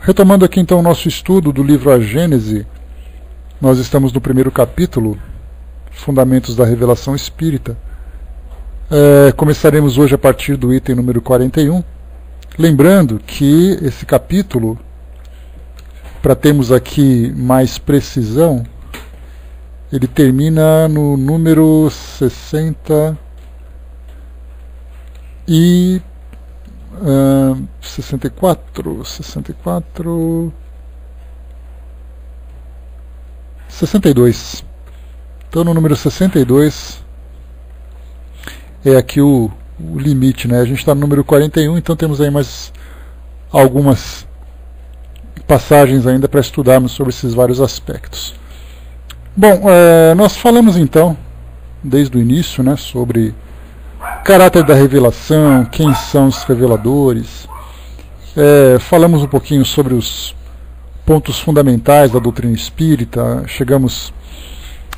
Retomando aqui então o nosso estudo do livro A Gênese, nós estamos no primeiro capítulo, Fundamentos da Revelação Espírita. Começaremos hoje a partir do item número 41, lembrando que esse capítulo, para termos aqui mais precisão, ele termina no número 64, 62. Então no número 62 é aqui o limite, né? A gente está no número 41, então temos aí mais algumas passagens ainda para estudarmos sobre esses vários aspectos. Bom, nós falamos então, desde o início, né, sobre o caráter da revelação, quem são os reveladores. Falamos um pouquinho sobre os pontos fundamentais da doutrina espírita, chegamos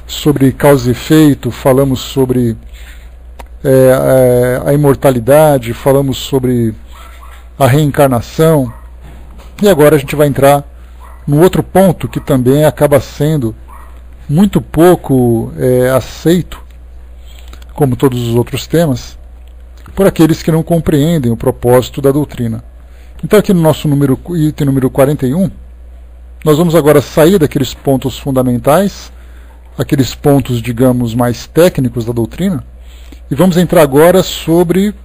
sobre causa e efeito, falamos sobre a imortalidade, falamos sobre a reencarnação, e agora a gente vai entrar no outro ponto que também acaba sendo muito pouco aceito, como todos os outros temas, por aqueles que não compreendem o propósito da doutrina. Então aqui no nosso item número 41, nós vamos agora sair daqueles pontos fundamentais, aqueles pontos, digamos, mais técnicos da doutrina, e vamos entrar agora sobre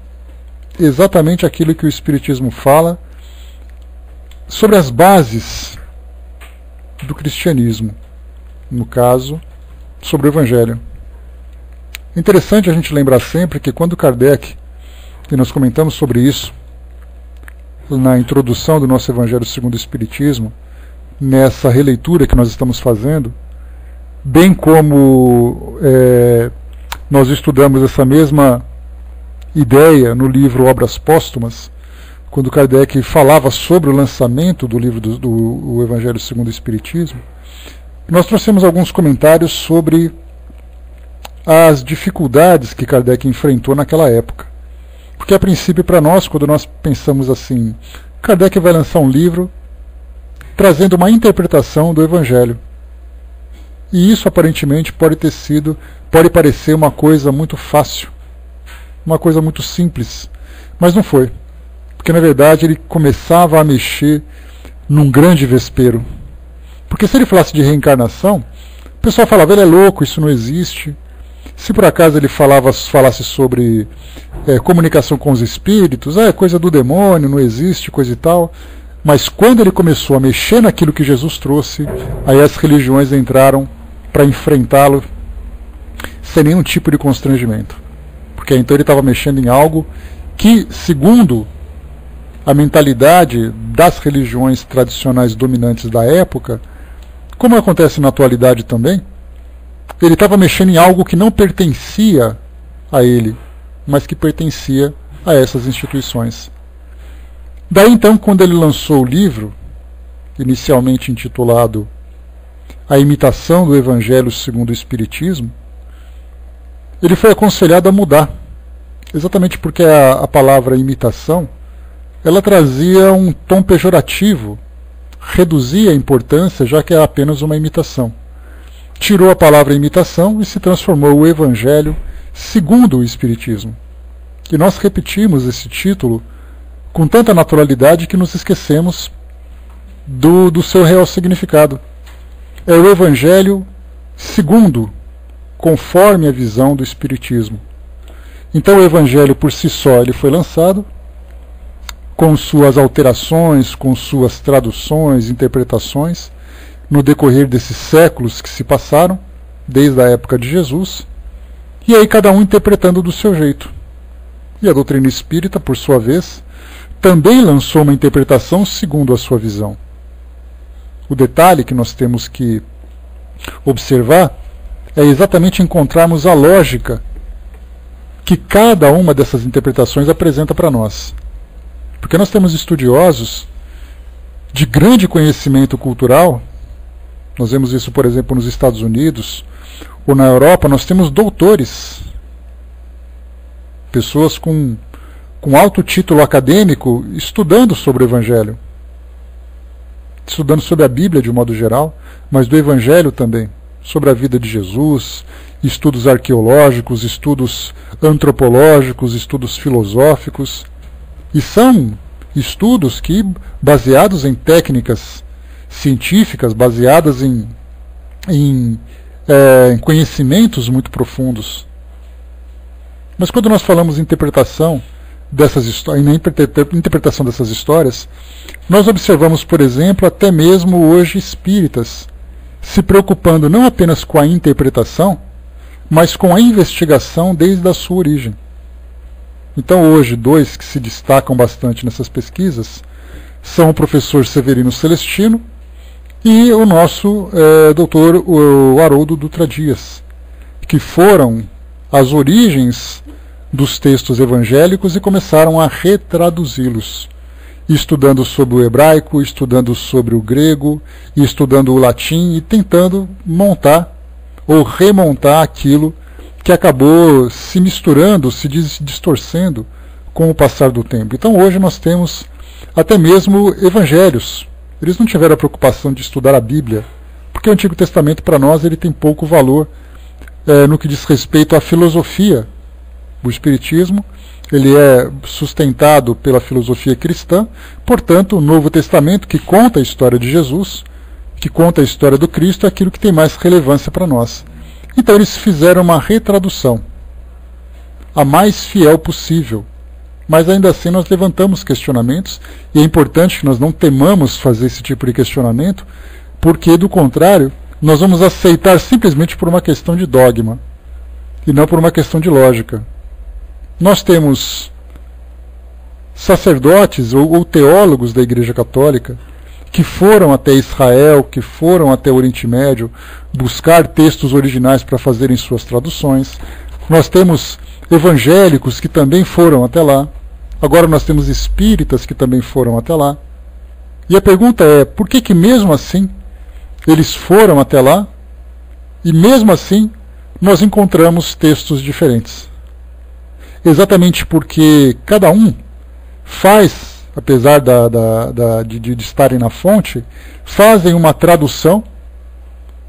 exatamente aquilo que o Espiritismo fala, sobre as bases do cristianismo, no caso, sobre o Evangelho. Interessante a gente lembrar sempre que quando Kardec, e nós comentamos sobre isso na introdução do nosso Evangelho segundo o Espiritismo, nessa releitura que nós estamos fazendo, bem como nós estudamos essa mesma ideia no livro Obras Póstumas, quando Kardec falava sobre o lançamento do livro do Evangelho segundo o Espiritismo, nós trouxemos alguns comentários sobre as dificuldades que Kardec enfrentou naquela época. Porque a princípio para nós, quando nós pensamos assim, Kardec vai lançar um livro trazendo uma interpretação do Evangelho. E isso aparentemente pode parecer uma coisa muito fácil, uma coisa muito simples, mas não foi. Porque na verdade ele começava a mexer num grande vespeiro. Porque se ele falasse de reencarnação, o pessoal falava, ele é louco, isso não existe. Se por acaso ele falasse sobre comunicação com os espíritos, é coisa do demônio, não existe, coisa e tal. Mas quando ele começou a mexer naquilo que Jesus trouxe, aí as religiões entraram para enfrentá-lo sem nenhum tipo de constrangimento. Porque então ele estava mexendo em algo que, segundo a mentalidade das religiões tradicionais dominantes da época, como acontece na atualidade também, ele estava mexendo em algo que não pertencia a ele, mas que pertencia a essas instituições. Daí então, quando ele lançou o livro, inicialmente intitulado A Imitação do Evangelho segundo o Espiritismo, ele foi aconselhado a mudar, exatamente porque a palavra imitação, ela trazia um tom pejorativo, reduzia a importância, já que é apenas uma imitação. Tirou a palavra imitação e se transformou o Evangelho segundo o Espiritismo. E nós repetimos esse título com tanta naturalidade que nos esquecemos do seu real significado. É o Evangelho segundo, conforme a visão do Espiritismo. Então o Evangelho por si só ele foi lançado, com suas alterações, com suas traduções, interpretações, no decorrer desses séculos que se passaram, desde a época de Jesus, e aí cada um interpretando do seu jeito. E a doutrina espírita, por sua vez, também lançou uma interpretação segundo a sua visão. O detalhe que nós temos que observar é exatamente encontrarmos a lógica que cada uma dessas interpretações apresenta para nós. Porque nós temos estudiosos de grande conhecimento cultural, nós vemos isso, por exemplo, nos Estados Unidos, ou na Europa, nós temos doutores, pessoas com alto título acadêmico estudando sobre o Evangelho. estudando sobre a Bíblia de um modo geral, mas do Evangelho também, sobre a vida de Jesus, estudos arqueológicos, estudos antropológicos, estudos filosóficos, e são estudos que, baseados em técnicas científicas, baseadas em conhecimentos muito profundos. Mas quando nós falamos em interpretação dessas histórias, interpretação dessas histórias, nós observamos, por exemplo, até mesmo hoje espíritas se preocupando não apenas com a interpretação, mas com a investigação desde a sua origem. Então hoje, dois que se destacam bastante nessas pesquisas são o professor Severino Celestino e o nosso doutor Haroldo Dutra Dias, que foram as origens dos textos evangélicos e começaram a retraduzi-los, estudando sobre o hebraico, estudando sobre o grego, estudando o latim e tentando montar ou remontar aquilo que acabou se misturando, se distorcendo com o passar do tempo. Então hoje nós temos até mesmo evangelhos. Eles não tiveram a preocupação de estudar a Bíblia, porque o Antigo Testamento para nós ele tem pouco valor no que diz respeito à filosofia. O Espiritismo ele é sustentado pela filosofia cristã, portanto o Novo Testamento, que conta a história de Jesus, que conta a história do Cristo, é aquilo que tem mais relevância para nós. Então eles fizeram uma retradução, a mais fiel possível, mas ainda assim nós levantamos questionamentos, e é importante que nós não temamos fazer esse tipo de questionamento, porque do contrário, nós vamos aceitar simplesmente por uma questão de dogma, e não por uma questão de lógica. Nós temos sacerdotes ou teólogos da Igreja Católica que foram até Israel, que foram até o Oriente Médio buscar textos originais para fazerem suas traduções. Nós temos evangélicos que também foram até lá. Agora nós temos espíritas que também foram até lá. E a pergunta é, por que mesmo assim eles foram até lá e mesmo assim nós encontramos textos diferentes? Exatamente porque cada um faz, apesar de estarem na fonte, fazem uma tradução.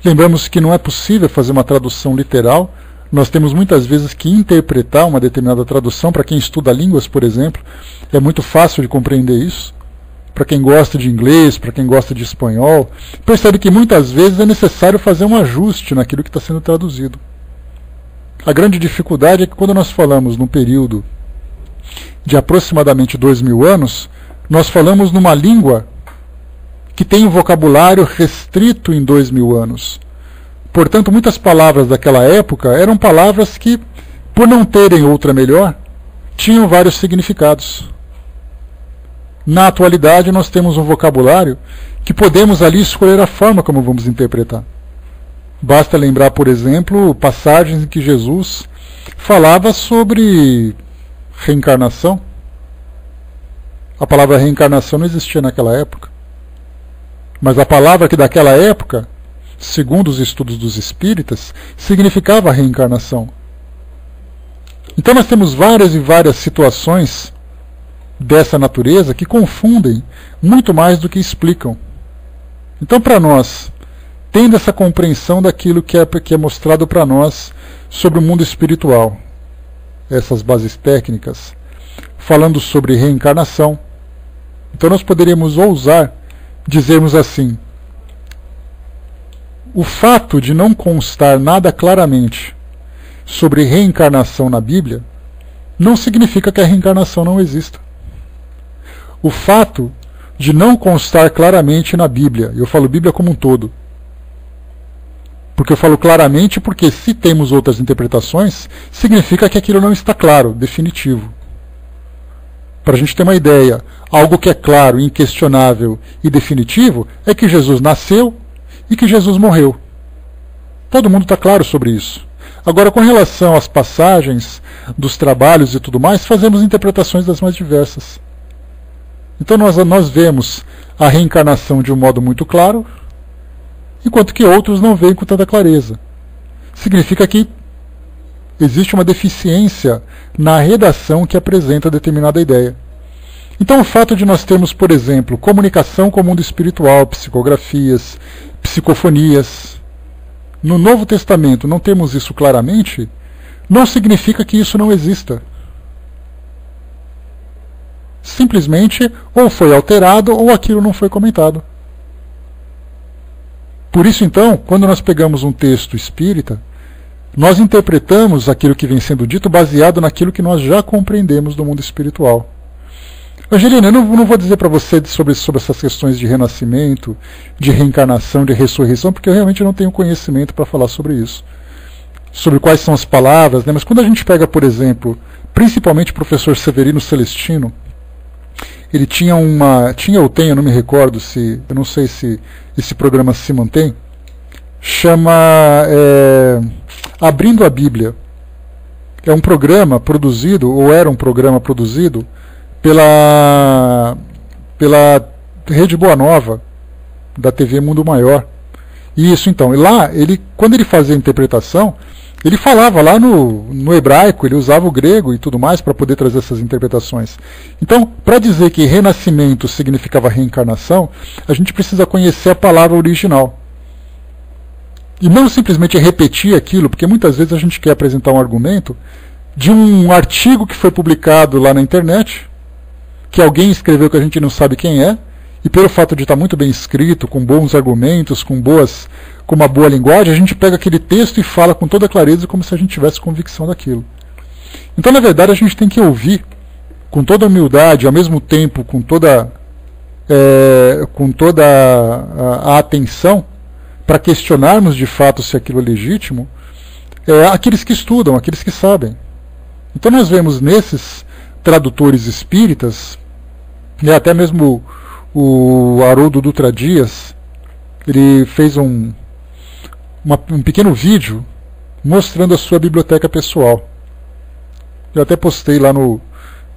Lembramos que não é possível fazer uma tradução literal. Nós temos muitas vezes que interpretar uma determinada tradução. Para quem estuda línguas, por exemplo, é muito fácil de compreender isso. Para quem gosta de inglês, para quem gosta de espanhol, percebe que muitas vezes é necessário fazer um ajuste naquilo que está sendo traduzido. A grande dificuldade é que quando nós falamos num período de aproximadamente 2000 anos, nós falamos numa língua que tem um vocabulário restrito em 2000 anos. Portanto, muitas palavras daquela época eram palavras que, por não terem outra melhor, tinham vários significados. Na atualidade, nós temos um vocabulário que podemos ali escolher a forma como vamos interpretar. Basta lembrar, por exemplo, passagens em que Jesus falava sobre reencarnação. A palavra reencarnação não existia naquela época. Mas a palavra que daquela época, segundo os estudos dos espíritas, significava reencarnação. Então nós temos várias e várias situações dessa natureza que confundem muito mais do que explicam. Então, para nós, tendo essa compreensão daquilo que é mostrado para nós sobre o mundo espiritual, essas bases técnicas, falando sobre reencarnação, então nós poderíamos ousar dizermos assim: o fato de não constar nada claramente sobre reencarnação na Bíblia não significa que a reencarnação não exista. O fato de não constar claramente na Bíblia, eu falo Bíblia como um todo, porque eu falo claramente porque se temos outras interpretações, significa que aquilo não está claro, definitivo. Para a gente ter uma ideia, algo que é claro, inquestionável e definitivo é que Jesus nasceu e que Jesus morreu. Todo mundo está claro sobre isso. Agora, com relação às passagens dos trabalhos e tudo mais, fazemos interpretações das mais diversas. Então nós vemos a reencarnação de um modo muito claro, enquanto que outros não veem com tanta clareza. Significa que existe uma deficiência na redação que apresenta determinada ideia. Então o fato de nós termos, por exemplo, comunicação com o mundo espiritual, psicografias, psicofonias, no Novo Testamento não temos isso claramente, não significa que isso não exista. Simplesmente ou foi alterado ou aquilo não foi comentado. Por isso então, quando nós pegamos um texto espírita, nós interpretamos aquilo que vem sendo dito baseado naquilo que nós já compreendemos do mundo espiritual. Angelina, eu não vou dizer para você sobre essas questões de renascimento, de reencarnação, de ressurreição, porque eu realmente não tenho conhecimento para falar sobre isso. Sobre quais são as palavras, né? Mas quando a gente pega, por exemplo, principalmente o professor Severino Celestino, ele tinha ou tem, eu não me recordo, eu não sei se esse programa se mantém, chama Abrindo a Bíblia. É um programa produzido, ou era um programa produzido, pela Rede Boa Nova, da TV Mundo Maior. Isso, então. E lá, quando ele fazia a interpretação, ele falava lá no hebraico, ele usava o grego e tudo mais para poder trazer essas interpretações. Então, para dizer que renascimento significava reencarnação, a gente precisa conhecer a palavra original. E não simplesmente repetir aquilo, porque muitas vezes a gente quer apresentar um argumento de um artigo que foi publicado lá na internet, que alguém escreveu que a gente não sabe quem é, e pelo fato de estar muito bem escrito, com bons argumentos, com uma boa linguagem, a gente pega aquele texto e fala com toda clareza como se a gente tivesse convicção daquilo. Então, na verdade, a gente tem que ouvir com toda humildade, ao mesmo tempo com toda a atenção, para questionarmos de fato se aquilo é legítimo, aqueles que estudam, aqueles que sabem. Então nós vemos nesses tradutores espíritas, e até mesmo o Haroldo Dutra Dias, ele fez um pequeno vídeo mostrando a sua biblioteca pessoal. Eu até postei lá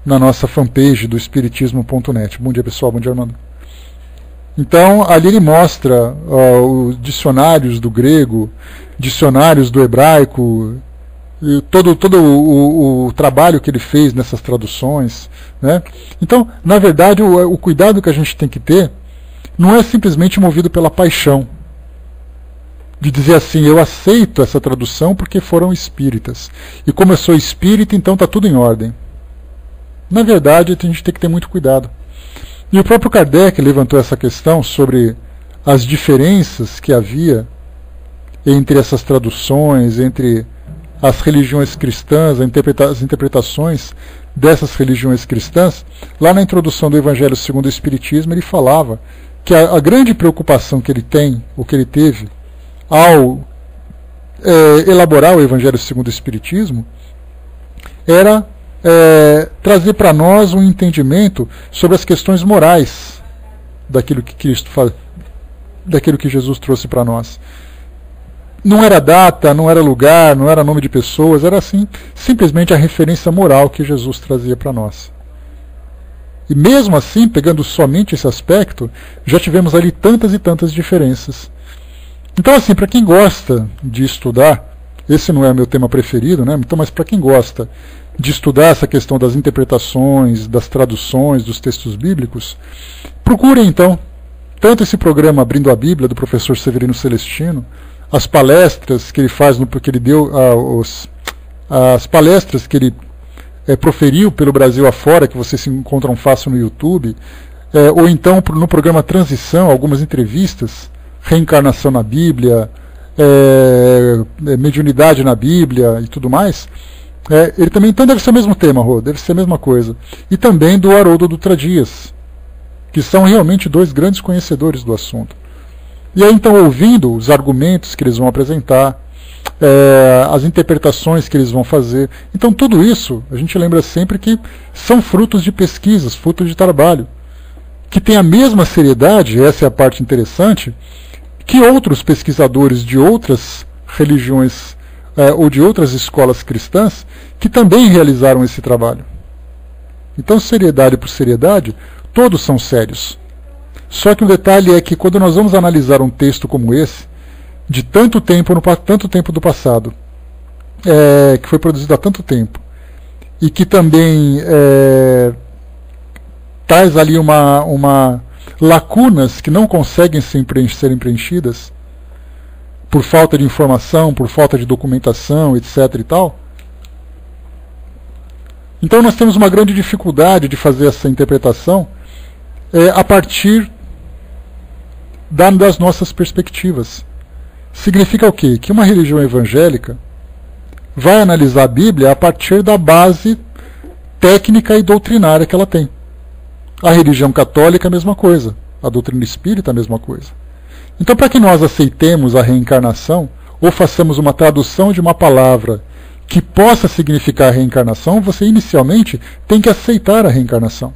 na nossa fanpage do espiritismo.net. Bom dia, pessoal. Bom dia, Armando. Então, ali ele mostra os dicionários do grego, dicionários do hebraico, e todo o trabalho que ele fez nessas traduções, né? Então, na verdade, o cuidado que a gente tem que ter não é simplesmente movido pela paixão, de dizer assim, eu aceito essa tradução porque foram espíritas, e como eu sou espírita, então está tudo em ordem. Na verdade, a gente tem que ter muito cuidado. E o próprio Kardec levantou essa questão sobre as diferenças que havia entre essas traduções, entre as religiões cristãs, as interpretações dessas religiões cristãs. Lá na introdução do Evangelho segundo o Espiritismo, ele falava que a grande preocupação que ele tem, ou que ele teve, ao elaborar o Evangelho segundo o Espiritismo, era trazer para nós um entendimento sobre as questões morais daquilo que daquilo que Jesus trouxe para nós. Não era data, não era lugar, não era nome de pessoas, era assim, simplesmente a referência moral que Jesus trazia para nós. E mesmo assim, pegando somente esse aspecto, já tivemos ali tantas e tantas diferenças. Então, assim, para quem gosta de estudar, esse não é o meu tema preferido, né? Então, mas para quem gosta de estudar essa questão das interpretações, das traduções, dos textos bíblicos, procurem então tanto esse programa Abrindo a Bíblia do professor Severino Celestino, as palestras que ele faz, que ele deu, as palestras que ele proferiu pelo Brasil afora, que vocês se encontram fácil no YouTube, ou então no programa Transição, algumas entrevistas, Reencarnação na Bíblia, Mediunidade na Bíblia e tudo mais. Ele também então deve ser o mesmo tema, Rô, deve ser a mesma coisa. E também do Haroldo Dutra Dias, que são realmente dois grandes conhecedores do assunto. E aí então, ouvindo os argumentos que eles vão apresentar, as interpretações que eles vão fazer, então tudo isso a gente lembra sempre que são frutos de pesquisas, frutos de trabalho, que tem a mesma seriedade, essa é a parte interessante, que outros pesquisadores de outras religiões ou de outras escolas cristãs que também realizaram esse trabalho. Então, seriedade por seriedade, todos são sérios. Só que o detalhe é que quando nós vamos analisar um texto como esse, de tanto tempo do passado, que foi produzido há tanto tempo, e que também traz ali uma lacunas que não conseguem serem preenchidas por falta de informação, por falta de documentação, etc. e tal. Então nós temos uma grande dificuldade de fazer essa interpretação a partir das nossas perspectivas. Significa o quê? Que uma religião evangélica vai analisar a Bíblia a partir da base técnica e doutrinária que ela tem. A religião católica é a mesma coisa, a doutrina espírita é a mesma coisa. Então, para que nós aceitemos a reencarnação, ou façamos uma tradução de uma palavra que possa significar reencarnação, você inicialmente tem que aceitar a reencarnação.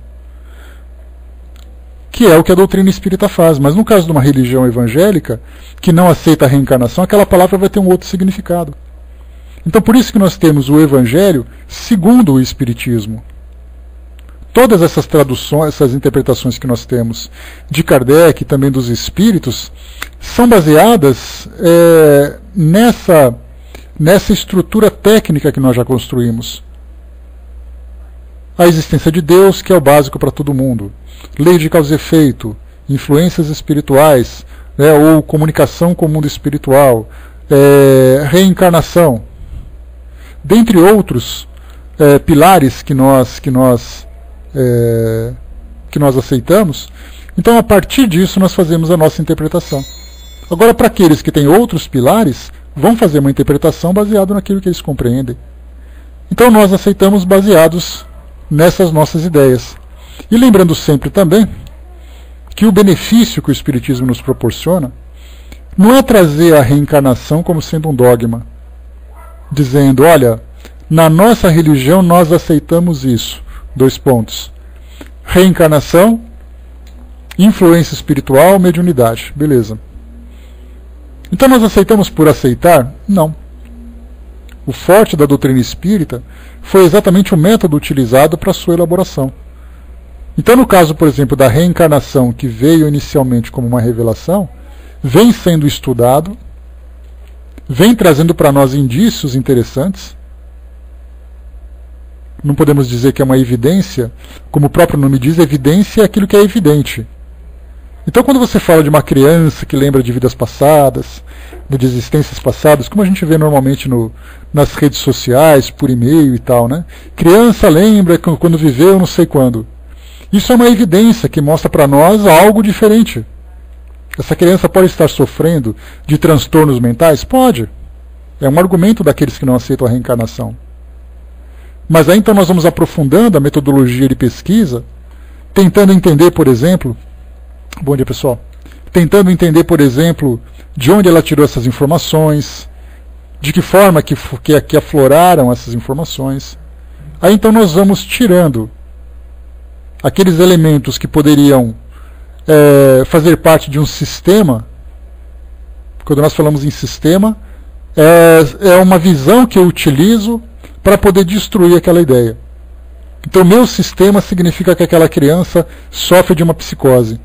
Que é o que a doutrina espírita faz. Mas no caso de uma religião evangélica, que não aceita a reencarnação, aquela palavra vai ter um outro significado. Então por isso que nós temos o Evangelho segundo o Espiritismo. Todas essas traduções, essas interpretações que nós temos de Kardec e também dos Espíritos, são baseadas nessa estrutura técnica que nós já construímos. A existência de Deus, que é o básico para todo mundo. Lei de causa e efeito, influências espirituais, ou comunicação com o mundo espiritual, reencarnação, dentre outros pilares que nós aceitamos. Então, a partir disso, nós fazemos a nossa interpretação. Agora, para aqueles que têm outros pilares, vão fazer uma interpretação baseada naquilo que eles compreendem. Então, nós aceitamos baseados nessas nossas ideias. E lembrando sempre também que o benefício que o Espiritismo nos proporciona não é trazer a reencarnação como sendo um dogma, dizendo, olha, na nossa religião nós aceitamos isso. 2 pontos. Reencarnação, influência espiritual, mediunidade. Beleza. Então nós aceitamos por aceitar? Não. O forte da doutrina espírita foi exatamente o método utilizado para a sua elaboração. Então, no caso, por exemplo, da reencarnação, que veio inicialmente como uma revelação, vem sendo estudado, vem trazendo para nós indícios interessantes. Não podemos dizer que é uma evidência, como o próprio nome diz, evidência é aquilo que é evidente. Então, quando você fala de uma criança que lembra de vidas passadas, de existências passadas, como a gente vê normalmente nas redes sociais, por e-mail e tal, né? Criança lembra quando viveu não sei quando. Isso é uma evidência que mostra para nós algo diferente. Essa criança pode estar sofrendo de transtornos mentais? Pode. É um argumento daqueles que não aceitam a reencarnação. Mas aí então nós vamos aprofundando a metodologia de pesquisa, tentando entender, por exemplo... Bom dia, pessoal. Tentando entender, por exemplo, de onde ela tirou essas informações, de que forma que afloraram essas informações. Aí então nós vamos tirando aqueles elementos que poderiam fazer parte de um sistema. Quando nós falamos em sistema, é uma visão que eu utilizo para poder destruir aquela ideia. Então, meu sistema significa que aquela criança sofre de uma psicose.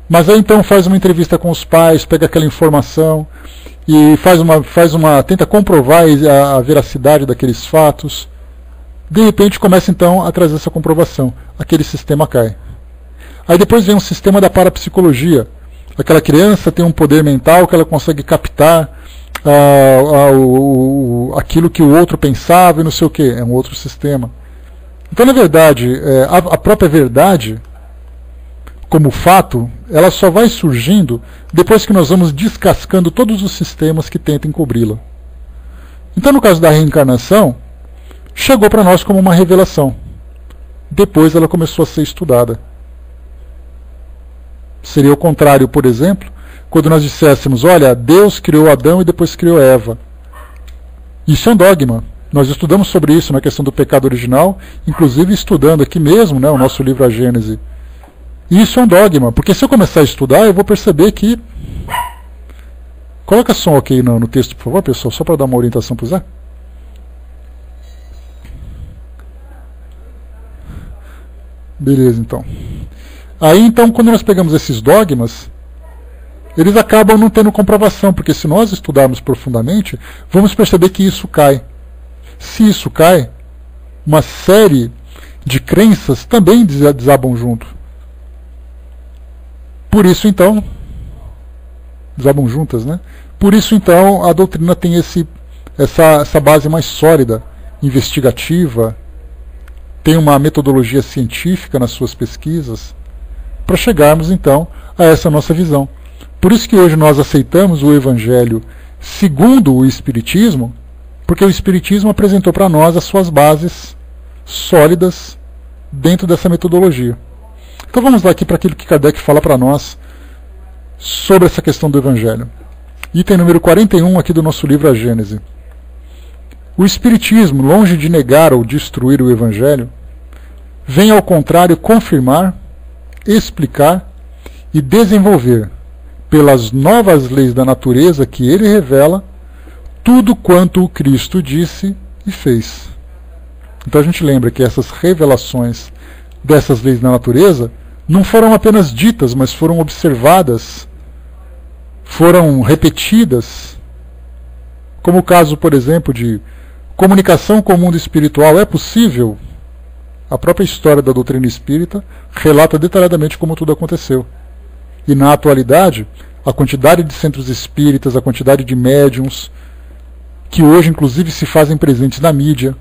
Mas aí então faz uma entrevista com os pais, pega aquela informação e tenta comprovar a veracidade daqueles fatos. De repente começa então a trazer essa comprovação. Aquele sistema cai. Aí depois vem um sistema da parapsicologia. Aquela criança tem um poder mental que ela consegue captar aquilo que o outro pensava e não sei o que. É um outro sistema. Então, na verdade, a própria verdade, como fato, ela só vai surgindo depois que nós vamos descascando todos os sistemas que tentam cobri-la. Então, no caso da reencarnação, chegou para nós como uma revelação. Depois ela começou a ser estudada. Seria o contrário, por exemplo, quando nós disséssemos, olha, Deus criou Adão e depois criou Eva. Isso é um dogma. Nós estudamos sobre isso na questão do pecado original, inclusive estudando aqui mesmo, né, o nosso livro A Gênese. E isso é um dogma, porque se eu começar a estudar, eu vou perceber que... Coloca som aqui no texto, por favor, pessoal, só para dar uma orientação para o Zé. Beleza, então. Aí, então, quando nós pegamos esses dogmas, eles acabam não tendo comprovação, porque se nós estudarmos profundamente, vamos perceber que isso cai. Se isso cai, uma série de crenças também desabam junto. Por isso, então, desabam juntas, né? Por isso, então, a doutrina tem essa base mais sólida, investigativa, tem uma metodologia científica nas suas pesquisas, para chegarmos, então, a essa nossa visão. Por isso que hoje nós aceitamos o Evangelho segundo o Espiritismo, porque o Espiritismo apresentou para nós as suas bases sólidas dentro dessa metodologia. Então vamos lá aqui para aquilo que Kardec fala para nós sobre essa questão do Evangelho. Item número 41 aqui do nosso livro A Gênese. O Espiritismo, longe de negar ou destruir o Evangelho, vem ao contrário confirmar, explicar e desenvolver, pelas novas leis da natureza que ele revela, tudo quanto o Cristo disse e fez. Então a gente lembra que essas revelações dessas leis da natureza não foram apenas ditas, mas foram observadas, foram repetidas, como o caso, por exemplo, de comunicação com o mundo espiritual é possível. A própria história da doutrina espírita relata detalhadamente como tudo aconteceu. E na atualidade, a quantidade de centros espíritas, a quantidade de médiums, que hoje inclusive se fazem presentes na mídia.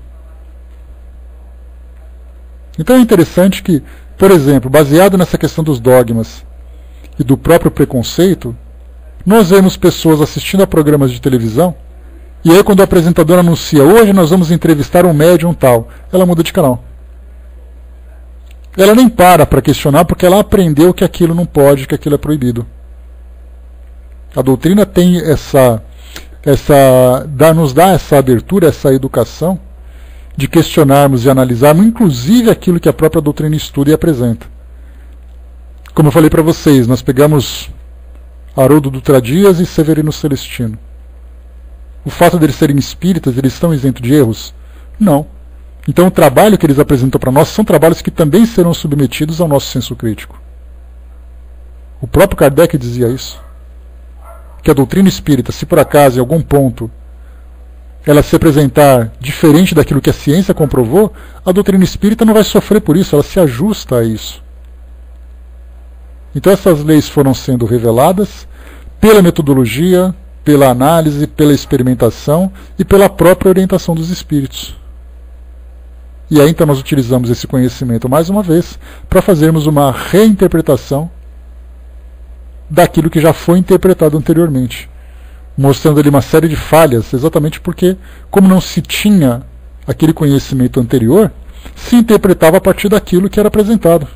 Então é interessante que, por exemplo, baseado nessa questão dos dogmas e do próprio preconceito, nós vemos pessoas assistindo a programas de televisão, e aí quando o apresentador anuncia, hoje nós vamos entrevistar um médium tal, ela muda de canal. Ela nem para questionar, porque ela aprendeu que aquilo não pode, que aquilo é proibido. A doutrina tem nos dá essa abertura, essa educação de questionarmos e analisarmos, inclusive aquilo que a própria doutrina estuda e apresenta. Como eu falei para vocês, nós pegamos Haroldo Dutra Dias e Severino Celestino. O fato deles serem espíritas, eles estão isentos de erros? Não. Então o trabalho que eles apresentam para nós são trabalhos que também serão submetidos ao nosso senso crítico. O próprio Kardec dizia isso. Que a doutrina espírita, se por acaso em algum ponto ela se apresentar diferente daquilo que a ciência comprovou, a doutrina espírita não vai sofrer por isso, ela se ajusta a isso. Então essas leis foram sendo reveladas pela metodologia, pela análise, pela experimentação e pela própria orientação dos espíritos. E aí então nós utilizamos esse conhecimento mais uma vez para fazermos uma reinterpretação daquilo que já foi interpretado anteriormente, mostrando ali uma série de falhas, exatamente porque, como não se tinha aquele conhecimento anterior, se interpretava a partir daquilo que era apresentado.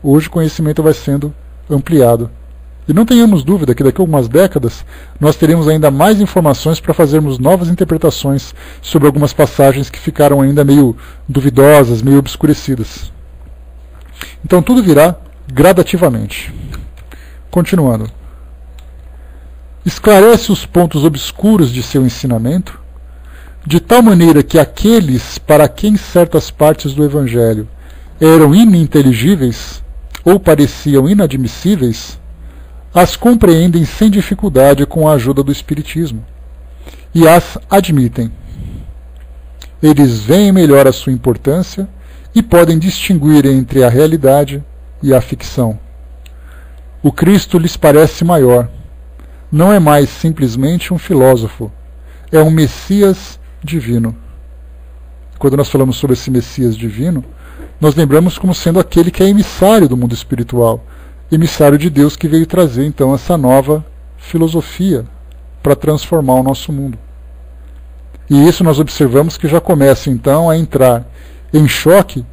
Hoje o conhecimento vai sendo ampliado. E não tenhamos dúvida que daqui a algumas décadas nós teremos ainda mais informações para fazermos novas interpretações sobre algumas passagens que ficaram ainda meio duvidosas, meio obscurecidas. Então tudo virá gradativamente. Continuando. Esclarece os pontos obscuros de seu ensinamento, de tal maneira que aqueles para quem certas partes do Evangelho eram ininteligíveis ou pareciam inadmissíveis, as compreendem sem dificuldade com a ajuda do Espiritismo e as admitem. Eles veem melhor a sua importância e podem distinguir entre a realidade e a ficção. O Cristo lhes parece maior. Não é mais simplesmente um filósofo, é um Messias divino. Quando nós falamos sobre esse Messias divino, nós lembramos como sendo aquele que é emissário do mundo espiritual, emissário de Deus que veio trazer então essa nova filosofia para transformar o nosso mundo. E isso nós observamos que já começa então a entrar em choque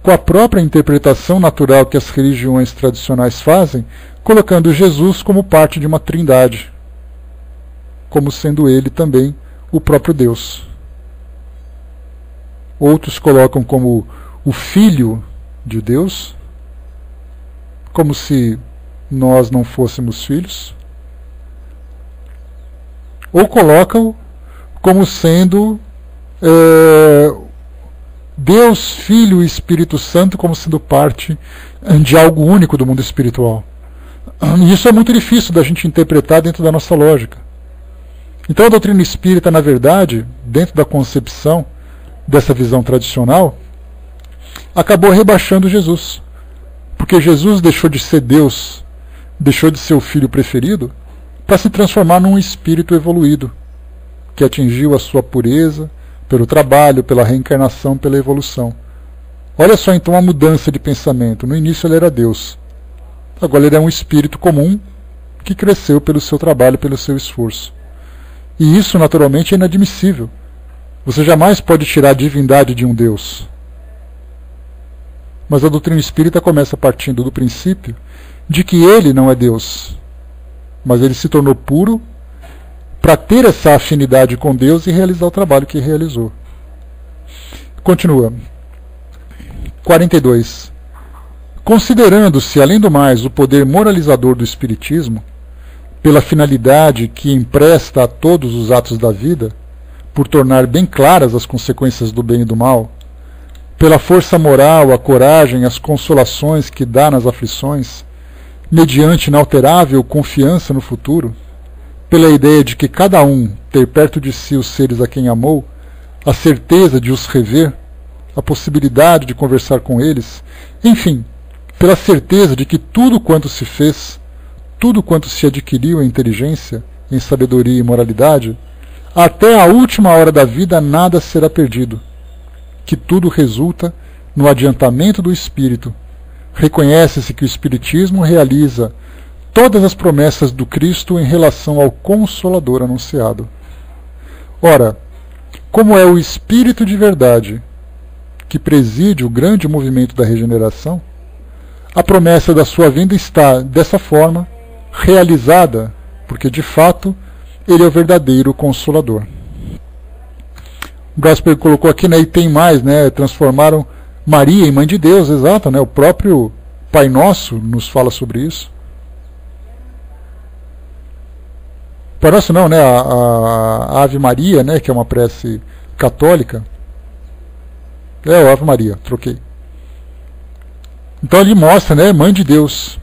com a própria interpretação natural que as religiões tradicionais fazem, colocando Jesus como parte de uma trindade, como sendo ele também o próprio Deus. Outros colocam como o Filho de Deus, como se nós não fôssemos filhos, ou colocam como sendo Deus, Filho e Espírito Santo como sendo parte de algo único do mundo espiritual. E isso é muito difícil da gente interpretar dentro da nossa lógica. Então a doutrina espírita, na verdade, dentro da concepção dessa visão tradicional, acabou rebaixando Jesus. Porque Jesus deixou de ser Deus, deixou de ser o filho preferido, para se transformar num espírito evoluído, que atingiu a sua pureza pelo trabalho, pela reencarnação, pela evolução. Olha só então a mudança de pensamento. No início ele era Deus. Agora ele é um espírito comum que cresceu pelo seu trabalho, pelo seu esforço. E isso naturalmente é inadmissível. Você jamais pode tirar a divindade de um Deus. Mas a doutrina espírita começa partindo do princípio de que ele não é Deus, mas ele se tornou puro para ter essa afinidade com Deus e realizar o trabalho que realizou. Continua. 42. Considerando-se, além do mais, o poder moralizador do Espiritismo, pela finalidade que empresta a todos os atos da vida, por tornar bem claras as consequências do bem e do mal, pela força moral, a coragem, as consolações que dá nas aflições, mediante inalterável confiança no futuro, pela ideia de que cada um ter perto de si os seres a quem amou, a certeza de os rever, a possibilidade de conversar com eles, enfim, pela certeza de que tudo quanto se fez, tudo quanto se adquiriu em inteligência, em sabedoria e moralidade, até a última hora da vida nada será perdido, que tudo resulta no adiantamento do espírito. Reconhece-se que o Espiritismo realiza todas as promessas do Cristo em relação ao Consolador anunciado. Ora, como é o Espírito de verdade que preside o grande movimento da regeneração, a promessa da sua vinda está, dessa forma, realizada, porque de fato ele é o verdadeiro Consolador. O Gasper colocou aqui, né, e tem mais, né, transformaram Maria em Mãe de Deus, exato, né, o próprio Pai Nosso nos fala sobre isso. Pai Nosso não, né, a Ave Maria, né, que é uma prece católica. É, o Ave Maria, troquei. Então ele mostra, né, Mãe de Deus.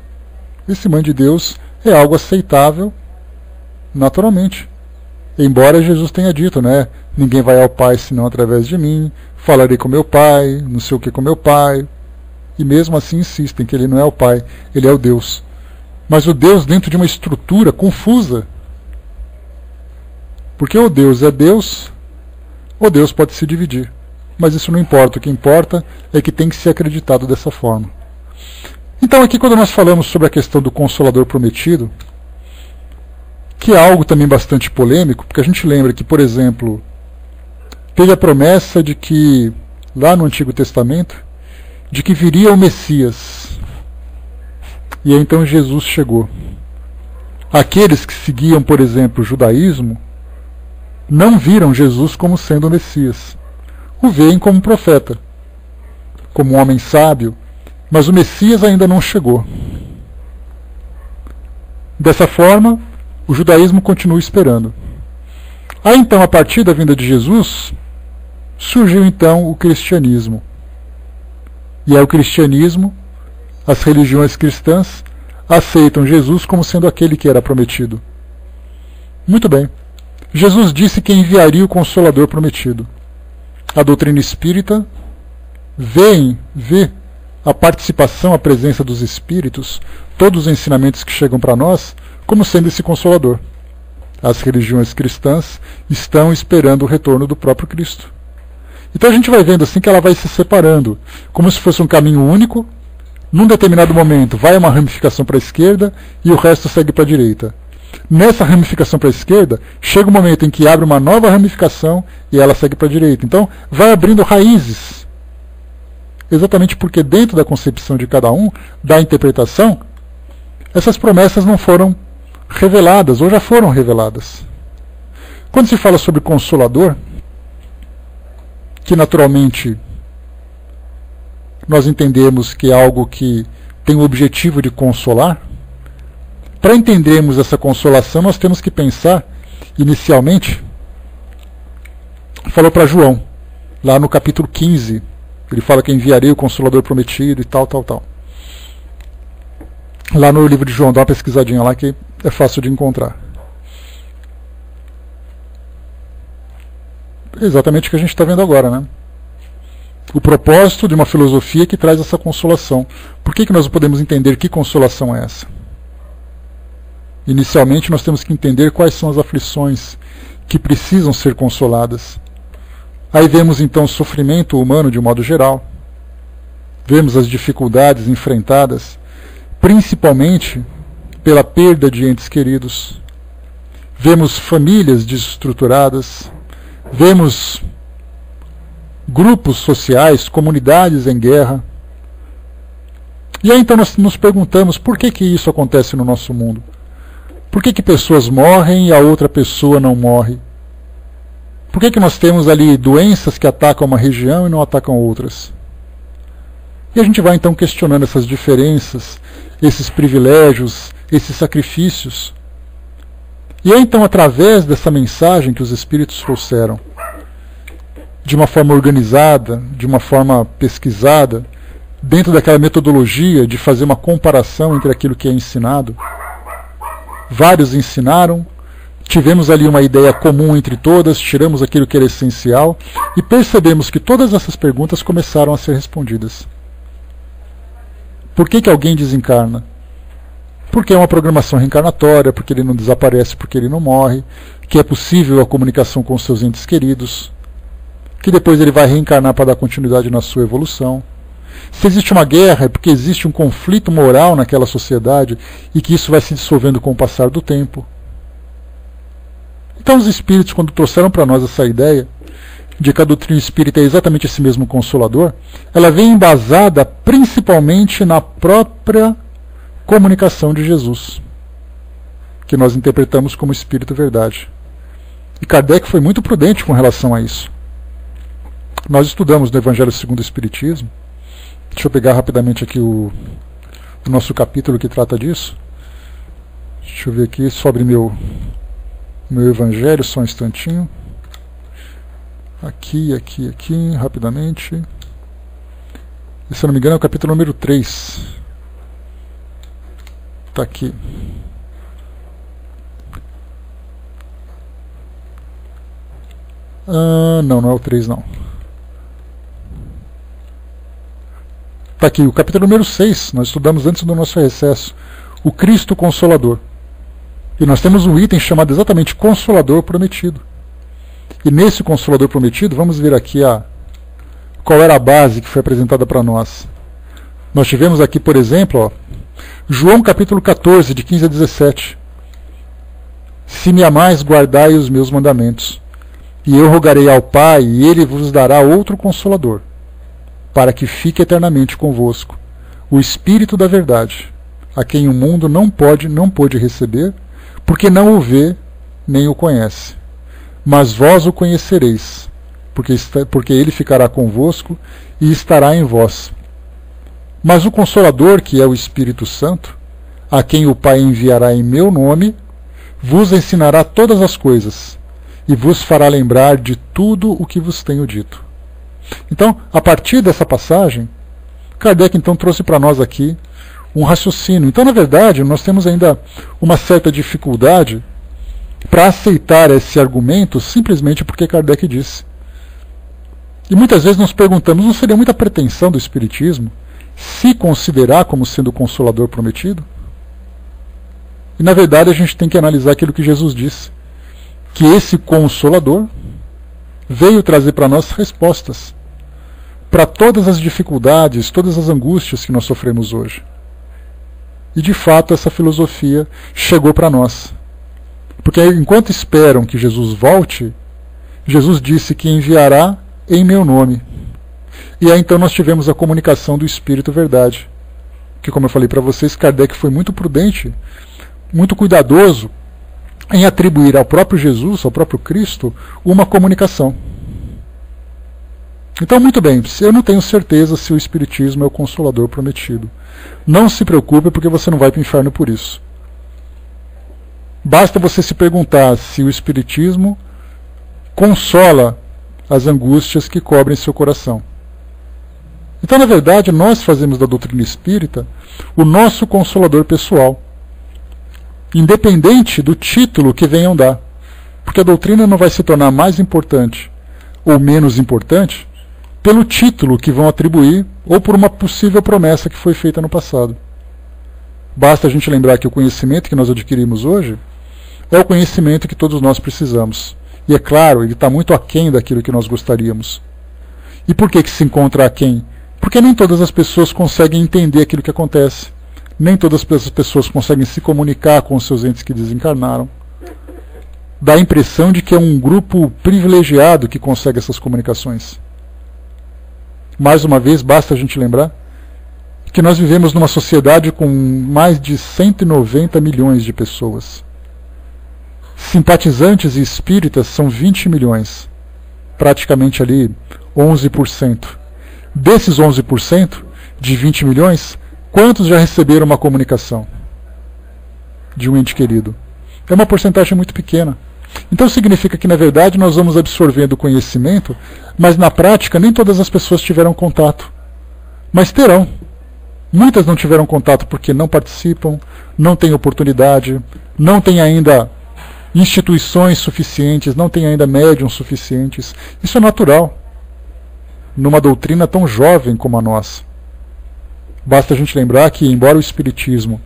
Esse Mãe de Deus é algo aceitável naturalmente. Embora Jesus tenha dito, né, ninguém vai ao Pai senão através de mim, falarei com meu Pai, não sei o que com meu Pai. E mesmo assim insistem que ele não é o Pai, ele é o Deus. Mas o Deus dentro de uma estrutura confusa. Porque ou Deus é Deus, ou Deus pode se dividir. Mas isso não importa, o que importa é que tem que ser acreditado dessa forma. Então aqui quando nós falamos sobre a questão do Consolador prometido, que é algo também bastante polêmico, porque a gente lembra que, por exemplo, teve a promessa de que, lá no Antigo Testamento, de que viria o Messias. E aí então Jesus chegou. Aqueles que seguiam, por exemplo, o judaísmo, não viram Jesus como sendo o Messias. O veem como profeta, como um homem sábio, mas o Messias ainda não chegou. Dessa forma, o judaísmo continua esperando. Aí então, a partir da vinda de Jesus, surgiu então o cristianismo. E é o cristianismo, as religiões cristãs, aceitam Jesus como sendo aquele que era prometido. Muito bem. Jesus disse que enviaria o Consolador prometido. A doutrina espírita vê a participação, a presença dos espíritos, todos os ensinamentos que chegam para nós, como sendo esse Consolador. As religiões cristãs estão esperando o retorno do próprio Cristo. Então a gente vai vendo assim que ela vai se separando, como se fosse um caminho único. Num determinado momento vai uma ramificação para a esquerda e o resto segue para a direita. Nessa ramificação para a esquerda, chega um momento em que abre uma nova ramificação e ela segue para a direita. Então vai abrindo raízes. Exatamente porque dentro da concepção de cada um, da interpretação, essas promessas não foram reveladas, ou já foram reveladas. Quando se fala sobre Consolador, que naturalmente nós entendemos que é algo que tem o objetivo de consolar, para entendermos essa consolação, nós temos que pensar, inicialmente, falou para João, lá no capítulo 15, ele fala que enviaria o Consolador prometido e tal. Lá no livro de João, dá uma pesquisadinha lá que é fácil de encontrar. Exatamente o que a gente está vendo agora, né? o propósito de uma filosofia que traz essa consolação. Por que nós não podemos entender que consolação é essa? Inicialmente nós temos que entender quais são as aflições que precisam ser consoladas. Aí vemos então o sofrimento humano de um modo geral. Vemos as dificuldades enfrentadas, principalmente pela perda de entes queridos. Vemos famílias desestruturadas. Vemos grupos sociais, comunidades em guerra. E aí então nós nos perguntamos por que isso acontece no nosso mundo? Por que pessoas morrem e a outra pessoa não morre? Por que nós temos ali doenças que atacam uma região e não atacam outras? E a gente vai então questionando essas diferenças, esses privilégios, esses sacrifícios. E é então através dessa mensagem que os Espíritos trouxeram, de uma forma organizada, de uma forma pesquisada, dentro daquela metodologia de fazer uma comparação entre aquilo que é ensinado. Vários ensinaram, tivemos ali uma ideia comum entre todas, tiramos aquilo que era essencial e percebemos que todas essas perguntas começaram a ser respondidas. Por que alguém desencarna? Porque é uma programação reencarnatória, porque ele não desaparece, porque ele não morre, que é possível a comunicação com seus entes queridos, que depois ele vai reencarnar para dar continuidade na sua evolução. Se existe uma guerra, é porque existe um conflito moral naquela sociedade e que isso vai se dissolvendo com o passar do tempo. Então os Espíritos, quando trouxeram para nós essa ideia de que a doutrina espírita é exatamente esse mesmo Consolador, ela vem embasada principalmente na própria comunicação de Jesus, que nós interpretamos como Espírito Verdade. E Kardec foi muito prudente com relação a isso. Nós estudamos no Evangelho segundo o Espiritismo. Deixa eu pegar rapidamente aqui o nosso capítulo que trata disso. Deixa eu ver aqui sobre meu Evangelho, só um instantinho. Aqui, rapidamente. E, se eu não me engano, é o capítulo número 3. Está aqui. Não é o 3 não. Está aqui, o capítulo número 6, nós estudamos antes do nosso recesso, o Cristo Consolador. E nós temos um item chamado exatamente Consolador Prometido. E nesse Consolador Prometido, vamos ver aqui qual era a base que foi apresentada para nós. Nós tivemos aqui, por exemplo, João capítulo 14, de 15 a 17. Se me amais, guardai os meus mandamentos. E eu rogarei ao Pai, e ele vos dará outro Consolador, para que fique eternamente convosco, o Espírito da Verdade, a quem o mundo não pôde receber, porque não o vê, nem o conhece. Mas vós o conhecereis, porque ele ficará convosco e estará em vós. Mas o Consolador, que é o Espírito Santo, a quem o Pai enviará em meu nome, vos ensinará todas as coisas, e vos fará lembrar de tudo o que vos tenho dito. Então, a partir dessa passagem, Kardec então trouxe para nós aqui um raciocínio. Então, na verdade, nós temos ainda uma certa dificuldade para aceitar esse argumento simplesmente porque Kardec disse. E muitas vezes nos perguntamos, não seria muita pretensão do Espiritismo se considerar como sendo o Consolador prometido? E na verdade a gente tem que analisar aquilo que Jesus disse, que esse Consolador veio trazer para nós respostas para todas as dificuldades, todas as angústias que nós sofremos hoje. E de fato essa filosofia chegou para nós. Porque enquanto esperam que Jesus volte, Jesus disse que enviará em meu nome. E aí então nós tivemos a comunicação do Espírito Verdade, que, como eu falei para vocês, Kardec foi muito prudente, muito cuidadoso em atribuir ao próprio Jesus, ao próprio Cristo, uma comunicação. Então, muito bem, eu não tenho certeza se o Espiritismo é o Consolador prometido. Não se preocupe, porque você não vai para o inferno por isso. Basta você se perguntar se o Espiritismo consola as angústias que cobrem seu coração. Então, na verdade, nós fazemos da doutrina espírita o nosso consolador pessoal, independente do título que venham dar. Porque a doutrina não vai se tornar mais importante ou menos importante pelo título que vão atribuir ou por uma possível promessa que foi feita no passado. Basta a gente lembrar que o conhecimento que nós adquirimos hoje é o conhecimento que todos nós precisamos. E é claro, ele está muito aquém daquilo que nós gostaríamos. E por que se encontra aquém? Porque nem todas as pessoas conseguem entender aquilo que acontece. Nem todas as pessoas conseguem se comunicar com os seus entes que desencarnaram. Dá a impressão de que é um grupo privilegiado que consegue essas comunicações. Mais uma vez, basta a gente lembrar que nós vivemos numa sociedade com mais de 190 milhões de pessoas. Simpatizantes e espíritas são 20 milhões. Praticamente ali 11%. Desses 11%, de 20 milhões, quantos já receberam uma comunicação de um ente querido? É uma porcentagem muito pequena. Então significa que, na verdade, nós vamos absorvendo conhecimento, mas na prática nem todas as pessoas tiveram contato. Mas terão. Muitas não tiveram contato porque não participam, não têm oportunidade, não têm ainda instituições suficientes, não têm ainda médiums suficientes. Isso é natural numa doutrina tão jovem como a nossa. Basta a gente lembrar que, embora o Espiritismo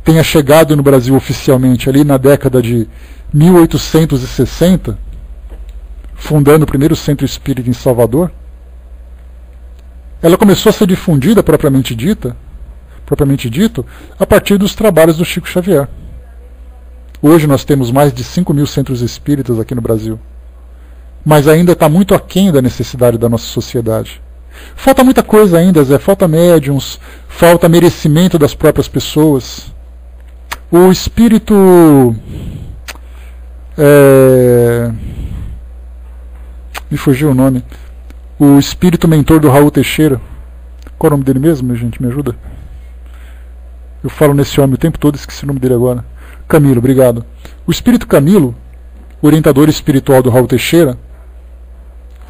tenha chegado no Brasil oficialmente ali na década de 1860, fundando o primeiro centro espírita em Salvador, ela começou a ser difundida propriamente dito, a partir dos trabalhos do Chico Xavier. Hoje nós temos mais de 5.000 centros espíritas aqui no Brasil. Mas ainda está muito aquém da necessidade da nossa sociedade. Falta muita coisa ainda, Zé. Falta médiums, falta merecimento das próprias pessoas. O espírito... me fugiu o nome. O espírito mentor do Raul Teixeira. Qual é o nome dele mesmo, gente? Me ajuda? Eu falo nesse homem o tempo todo, esqueci o nome dele agora. Camilo, obrigado. O espírito Camilo, orientador espiritual do Raul Teixeira,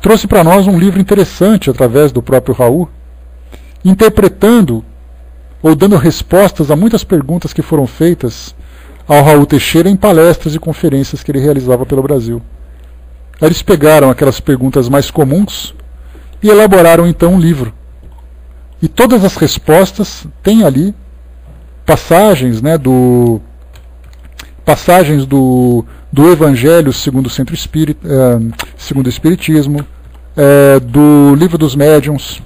trouxe para nós um livro interessante através do próprio Raul, interpretando ou dando respostas a muitas perguntas que foram feitas ao Raul Teixeira em palestras e conferências que ele realizava pelo Brasil. Eles pegaram aquelas perguntas mais comuns e elaboraram então um livro. E todas as respostas têm ali passagens, do Evangelho segundo o Centro Espírita, segundo o Espiritismo, do Livro dos Médiuns.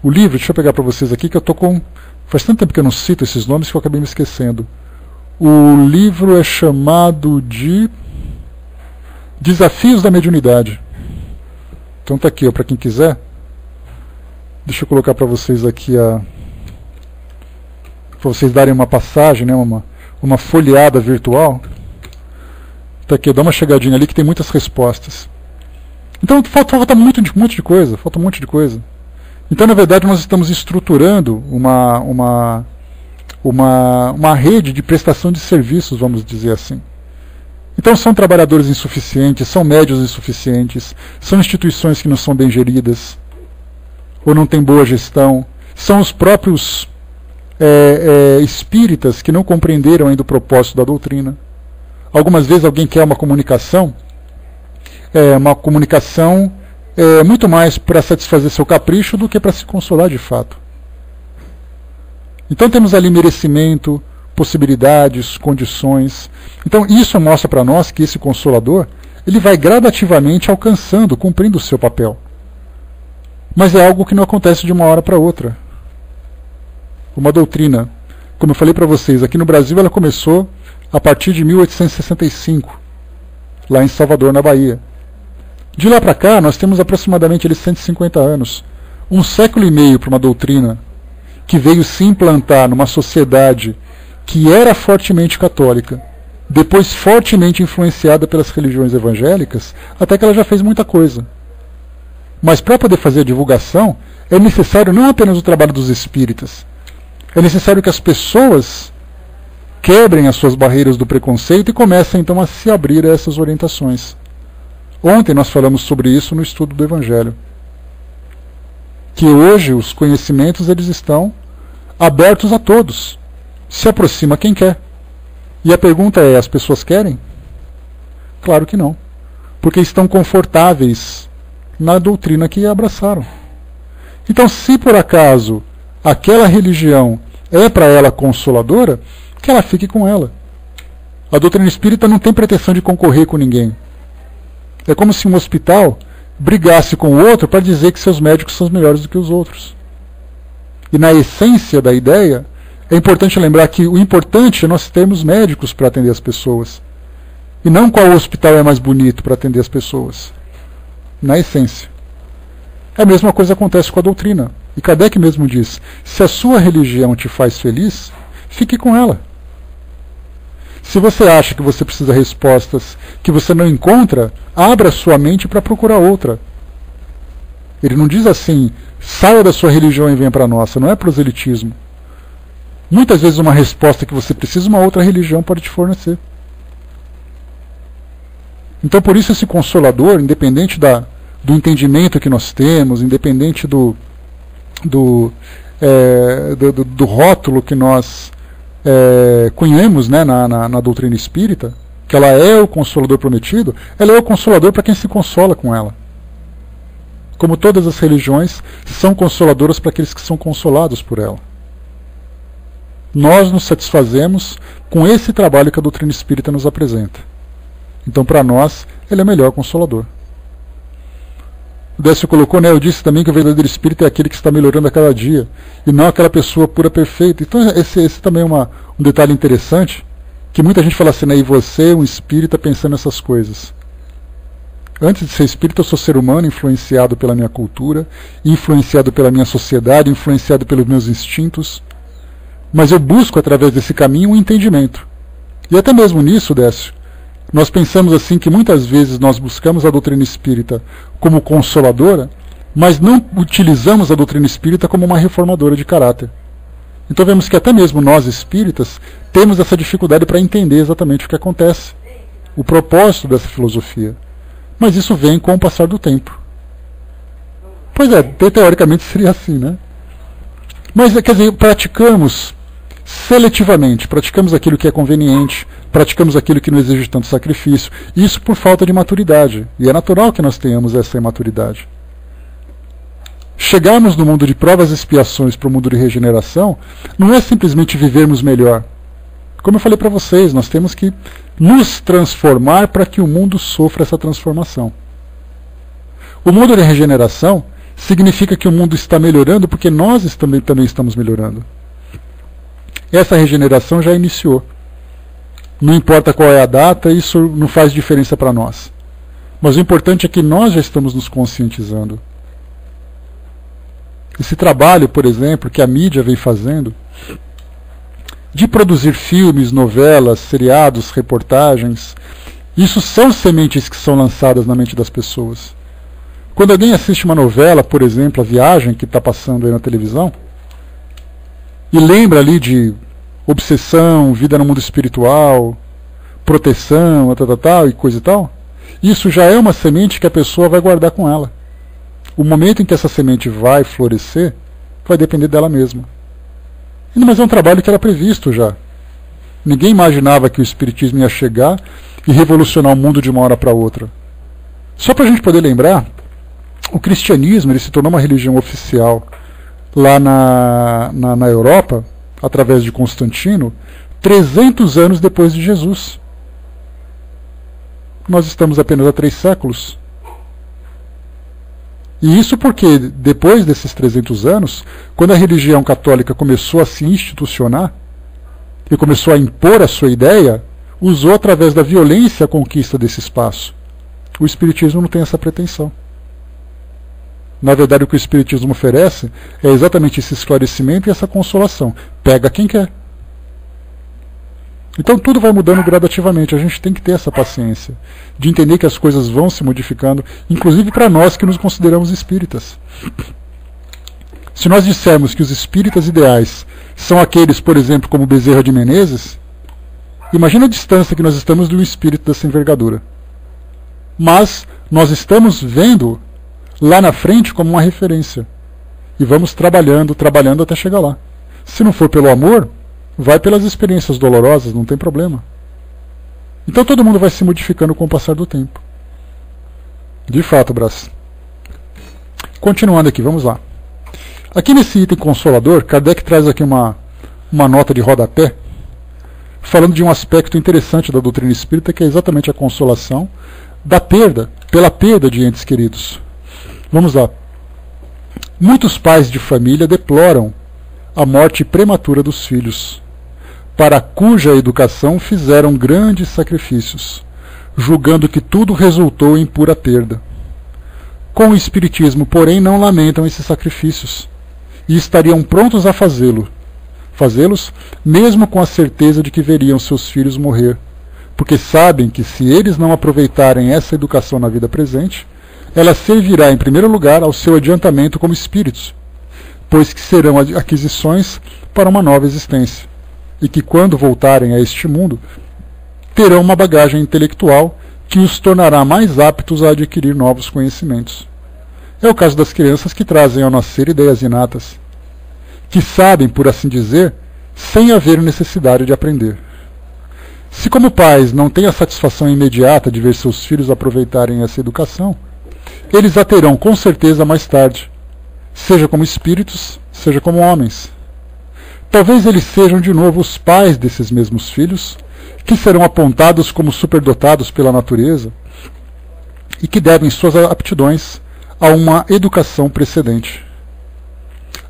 O livro, deixa eu pegar para vocês aqui, que eu estou com... Faz tanto tempo que eu não cito esses nomes que eu acabei me esquecendo. O livro é chamado de Desafios da Mediunidade. Então está aqui, para quem quiser. Deixa eu colocar para vocês aqui para vocês darem uma passagem, uma folheada virtual. Está aqui, dá uma chegadinha ali que tem muitas respostas. Então falta um monte de coisa. Então, na verdade, nós estamos estruturando uma rede de prestação de serviços, vamos dizer assim. Então são trabalhadores insuficientes, são médios insuficientes, são instituições que não são bem geridas, ou não têm boa gestão, são os próprios espíritas que não compreenderam ainda o propósito da doutrina. Algumas vezes alguém quer uma comunicação muito mais para satisfazer seu capricho do que para se consolar de fato. Então temos ali merecimento, possibilidades, condições. Então isso mostra para nós que esse Consolador ele vai gradativamente alcançando, cumprindo o seu papel. Mas é algo que não acontece de uma hora para outra. Uma doutrina, como eu falei para vocês, aqui no Brasil ela começou a partir de 1865, lá em Salvador, na Bahia. De lá para cá, nós temos aproximadamente 150 anos, um século e meio para uma doutrina que veio se implantar numa sociedade que era fortemente católica, depois fortemente influenciada pelas religiões evangélicas, até que ela já fez muita coisa. Mas para poder fazer a divulgação, é necessário não apenas o trabalho dos espíritas, é necessário que as pessoas quebrem as suas barreiras do preconceito e comecem então a se abrir a essas orientações. Ontem nós falamos sobre isso no estudo do Evangelho. Que hoje os conhecimentos eles estão abertos a todos. Se aproxima quem quer. E a pergunta é, as pessoas querem? Claro que não. Porque estão confortáveis na doutrina que abraçaram. Então, se por acaso aquela religião é para ela consoladora, que ela fique com ela. A doutrina espírita não tem pretensão de concorrer com ninguém. É como se um hospital brigasse com o outro para dizer que seus médicos são melhores do que os outros. E na essência da ideia, é importante lembrar que o importante é nós termos médicos para atender as pessoas. E não qual hospital é mais bonito para atender as pessoas. Na essência. A mesma coisa acontece com a doutrina. E Kardec mesmo diz, se a sua religião te faz feliz, fique com ela. Se você acha que você precisa de respostas que você não encontra, abra sua mente para procurar outra. Ele não diz assim, saia da sua religião e venha para a nossa. Não é proselitismo. Muitas vezes uma resposta que você precisa, uma outra religião pode te fornecer. Então por isso esse Consolador, independente do entendimento que nós temos, independente do rótulo que nós cunhamos, né, na doutrina espírita, que ela é o Consolador prometido, ela é o Consolador para quem se consola com ela. Como todas as religiões são consoladoras para aqueles que são consolados por ela. Nós nos satisfazemos com esse trabalho que a doutrina espírita nos apresenta. Então, para nós, ele é o melhor consolador. O Décio colocou, né, eu disse também que o verdadeiro espírito é aquele que está melhorando a cada dia, e não aquela pessoa pura perfeita. Então, esse também é um detalhe interessante, que muita gente fala assim, né, e você, um espírita, pensando nessas coisas. Antes de ser espírita, eu sou ser humano, influenciado pela minha cultura, influenciado pela minha sociedade, influenciado pelos meus instintos, mas eu busco, através desse caminho, um entendimento. E até mesmo nisso, Décio, nós pensamos assim que muitas vezes nós buscamos a doutrina espírita como consoladora, mas não utilizamos a doutrina espírita como uma reformadora de caráter. Então vemos que até mesmo nós espíritas temos essa dificuldade para entender exatamente o que acontece, o propósito dessa filosofia. Mas isso vem com o passar do tempo. Pois é, teoricamente seria assim, né? Mas, quer dizer, praticamos seletivamente, praticamos aquilo que é conveniente, praticamos aquilo que não exige tanto sacrifício, isso por falta de maturidade, e é natural que nós tenhamos essa imaturidade. Chegarmos no mundo de provas e expiações para o mundo de regeneração, não é simplesmente vivermos melhor. Como eu falei para vocês, nós temos que nos transformar para que o mundo sofra essa transformação. O mundo de regeneração significa que o mundo está melhorando porque nós também estamos melhorando. Essa regeneração já iniciou. Não importa qual é a data, isso não faz diferença para nós. Mas o importante é que nós já estamos nos conscientizando. Esse trabalho, por exemplo, que a mídia vem fazendo, de produzir filmes, novelas, seriados, reportagens, isso são sementes que são lançadas na mente das pessoas. Quando alguém assiste uma novela, por exemplo, A Viagem, que está passando aí na televisão, e lembra ali de obsessão, vida no mundo espiritual, proteção, tal, e coisa e tal, isso já é uma semente que a pessoa vai guardar com ela. O momento em que essa semente vai florescer, vai depender dela mesma. Mas é um trabalho que era previsto já. Ninguém imaginava que o Espiritismo ia chegar e revolucionar o mundo de uma hora para outra. Só para a gente poder lembrar, o cristianismo ele se tornou uma religião oficial lá na Europa, através de Constantino, 300 anos depois de Jesus. Nós estamos apenas há 3 séculos. E isso porque, depois desses 300 anos, quando a religião católica começou a se institucionar, e começou a impor a sua ideia, usou através da violência a conquista desse espaço. O Espiritismo não tem essa pretensão. Na verdade, o que o Espiritismo oferece é exatamente esse esclarecimento e essa consolação. Pega quem quer. Então tudo vai mudando gradativamente. A gente tem que ter essa paciência de entender que as coisas vão se modificando, inclusive para nós que nos consideramos espíritas. Se nós dissermos que os espíritas ideais são aqueles, por exemplo, como Bezerra de Menezes, imagina a distância que nós estamos de um espírito dessa envergadura. Mas nós estamos vendo lá na frente como uma referência. E vamos trabalhando até chegar lá. Se não for pelo amor, vai pelas experiências dolorosas, não tem problema. Então todo mundo vai se modificando com o passar do tempo. De fato, Brás. Continuando aqui, vamos lá. Aqui nesse item consolador, Kardec traz aqui uma nota de rodapé, falando de um aspecto interessante da doutrina espírita, que é exatamente a consolação pela perda de entes queridos. Vamos lá. Muitos pais de família deploram a morte prematura dos filhos, para cuja educação fizeram grandes sacrifícios, julgando que tudo resultou em pura perda. Com o Espiritismo, porém, não lamentam esses sacrifícios, e estariam prontos a fazê-los, mesmo com a certeza de que veriam seus filhos morrer, porque sabem que se eles não aproveitarem essa educação na vida presente, ela servirá em primeiro lugar ao seu adiantamento como espíritos, pois que serão aquisições para uma nova existência, e que quando voltarem a este mundo, terão uma bagagem intelectual que os tornará mais aptos a adquirir novos conhecimentos. É o caso das crianças que trazem ao nascer ideias inatas, que sabem, por assim dizer, sem haver necessidade de aprender. Se como pais não têm a satisfação imediata de ver seus filhos aproveitarem essa educação, eles a terão com certeza mais tarde, seja como espíritos, seja como homens. Talvez eles sejam de novo os pais desses mesmos filhos, que serão apontados como superdotados pela natureza e que devem suas aptidões a uma educação precedente.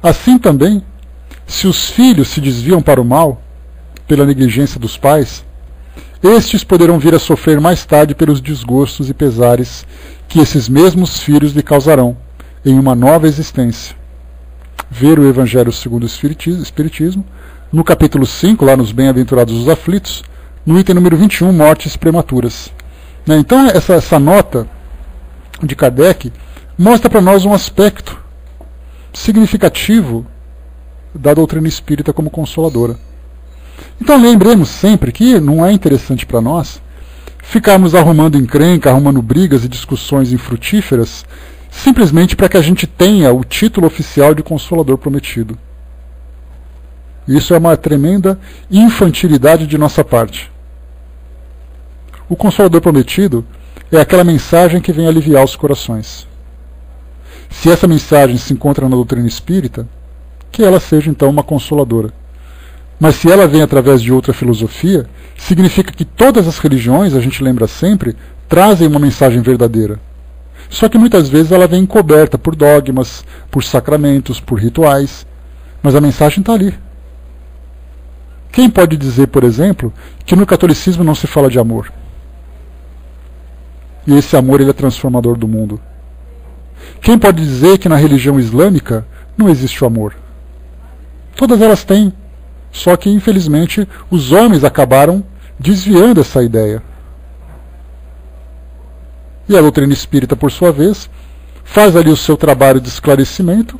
Assim também, se os filhos se desviam para o mal, pela negligência dos pais, estes poderão vir a sofrer mais tarde pelos desgostos e pesares que esses mesmos filhos lhe causarão em uma nova existência. Ver o Evangelho segundo o Espiritismo, no capítulo 5, lá nos Bem-aventurados os Aflitos, no item número 21, mortes prematuras. Então, essa nota de Kardec mostra para nós um aspecto significativo da doutrina espírita como consoladora. Então, lembremos sempre que não é interessante para nós ficarmos arrumando encrenca, arrumando brigas e discussões infrutíferas, simplesmente para que a gente tenha o título oficial de Consolador Prometido. Isso é uma tremenda infantilidade de nossa parte. O Consolador Prometido é aquela mensagem que vem aliviar os corações. Se essa mensagem se encontra na doutrina espírita, que ela seja então uma consoladora. Mas se ela vem através de outra filosofia, significa que todas as religiões, a gente lembra sempre, trazem uma mensagem verdadeira. Só que muitas vezes ela vem encoberta por dogmas, por sacramentos, por rituais. Mas a mensagem está ali. Quem pode dizer, por exemplo, que no catolicismo não se fala de amor? E esse amor ele é transformador do mundo. Quem pode dizer que na religião islâmica não existe o amor? Todas elas têm. Só que, infelizmente, os homens acabaram desviando essa ideia. E a doutrina espírita, por sua vez, faz ali o seu trabalho de esclarecimento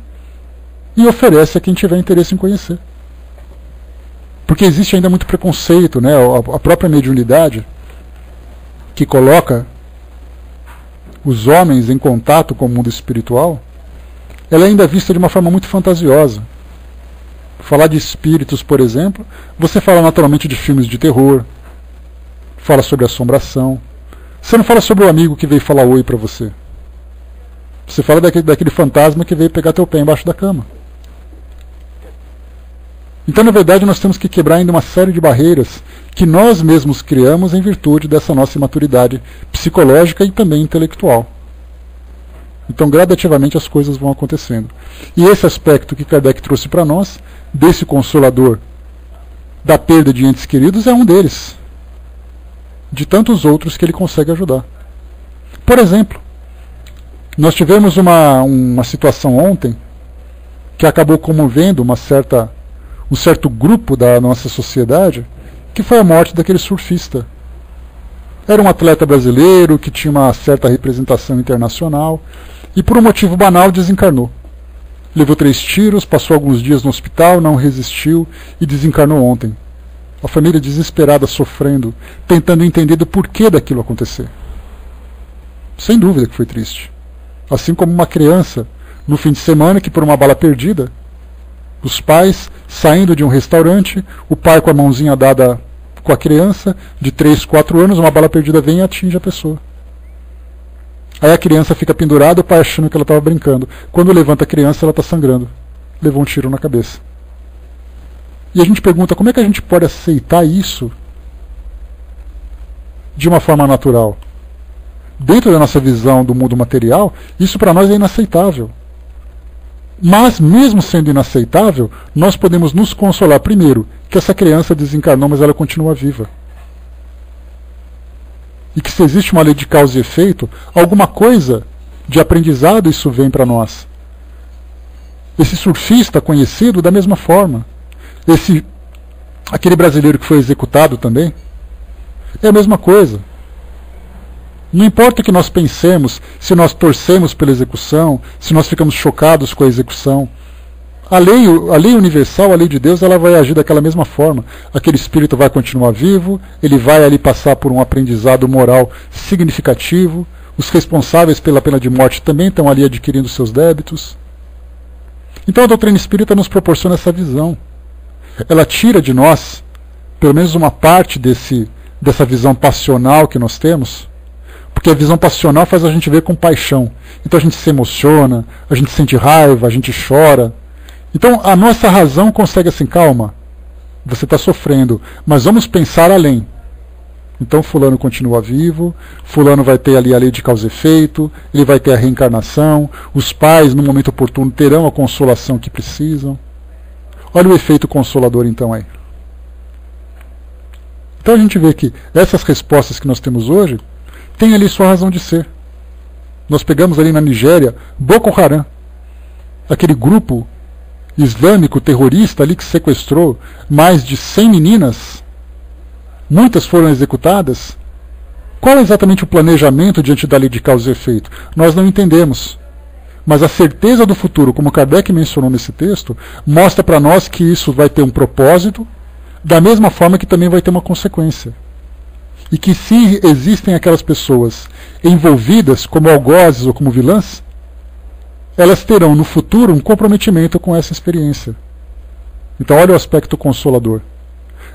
e oferece a quem tiver interesse em conhecer. Porque existe ainda muito preconceito, né? A própria mediunidade, que coloca os homens em contato com o mundo espiritual, ela é ainda vista de uma forma muito fantasiosa. Falar de espíritos, por exemplo, você fala naturalmente de filmes de terror, fala sobre assombração. Você não fala sobre o amigo que veio falar oi para você. Você fala daquele fantasma que veio pegar teu pé embaixo da cama. Então, na verdade, nós temos que quebrar ainda uma série de barreiras que nós mesmos criamos em virtude dessa nossa imaturidade psicológica e também intelectual. Então, gradativamente, as coisas vão acontecendo. E esse aspecto que Kardec trouxe para nós, desse consolador da perda de entes queridos, é um deles. De tantos outros que ele consegue ajudar. Por exemplo, nós tivemos uma situação ontem que acabou comovendo um certo grupo da nossa sociedade, que foi a morte daquele surfista. Era um atleta brasileiro que tinha uma certa representação internacional e por um motivo banal desencarnou. Levou 3 tiros, passou alguns dias no hospital, não resistiu e desencarnou ontem. A família desesperada, sofrendo, tentando entender do porquê daquilo acontecer. Sem dúvida que foi triste. Assim como uma criança, no fim de semana, que por uma bala perdida, os pais saindo de um restaurante, o pai com a mãozinha dada com a criança, de 3, 4 anos, uma bala perdida vem e atinge a pessoa. Aí a criança fica pendurada, o pai achando que ela estava brincando. Quando levanta a criança, ela está sangrando. Levou um tiro na cabeça. E a gente pergunta, como é que a gente pode aceitar isso de uma forma natural? Dentro da nossa visão do mundo material, isso para nós é inaceitável. Mas, mesmo sendo inaceitável, nós podemos nos consolar, primeiro, que essa criança desencarnou, mas ela continua viva. E que se existe uma lei de causa e efeito, alguma coisa de aprendizado isso vem para nós. Esse surfista conhecido da mesma forma. Aquele brasileiro que foi executado também, é a mesma coisa. Não importa o que nós pensemos, se nós torcemos pela execução, se nós ficamos chocados com a execução. A lei universal, a lei de Deus, ela vai agir daquela mesma forma. Aquele espírito vai continuar vivo, ele vai ali passar por um aprendizado moral significativo, os responsáveis pela pena de morte também estão ali adquirindo seus débitos. Então a doutrina espírita nos proporciona essa visão. Ela tira de nós, pelo menos uma parte dessa visão passional que nós temos, porque a visão passional faz a gente ver com paixão. Então a gente se emociona, a gente sente raiva, a gente chora. Então a nossa razão consegue assim, calma, você está sofrendo, mas vamos pensar além. Então fulano continua vivo, fulano vai ter ali a lei de causa e efeito, ele vai ter a reencarnação, os pais no momento oportuno terão a consolação que precisam. Olha o efeito consolador então aí. Então a gente vê que essas respostas que nós temos hoje tem ali sua razão de ser. Nós pegamos ali na Nigéria Boko Haram, aquele grupo islâmico terrorista ali que sequestrou mais de 100 meninas, muitas foram executadas. Qual é exatamente o planejamento diante da lei de causa e efeito? Nós não entendemos. Mas a certeza do futuro, como Kardec mencionou nesse texto, mostra para nós que isso vai ter um propósito, da mesma forma que também vai ter uma consequência. E que se existem aquelas pessoas envolvidas como algozes ou como vilãs, elas terão no futuro um comprometimento com essa experiência. Então olha o aspecto consolador.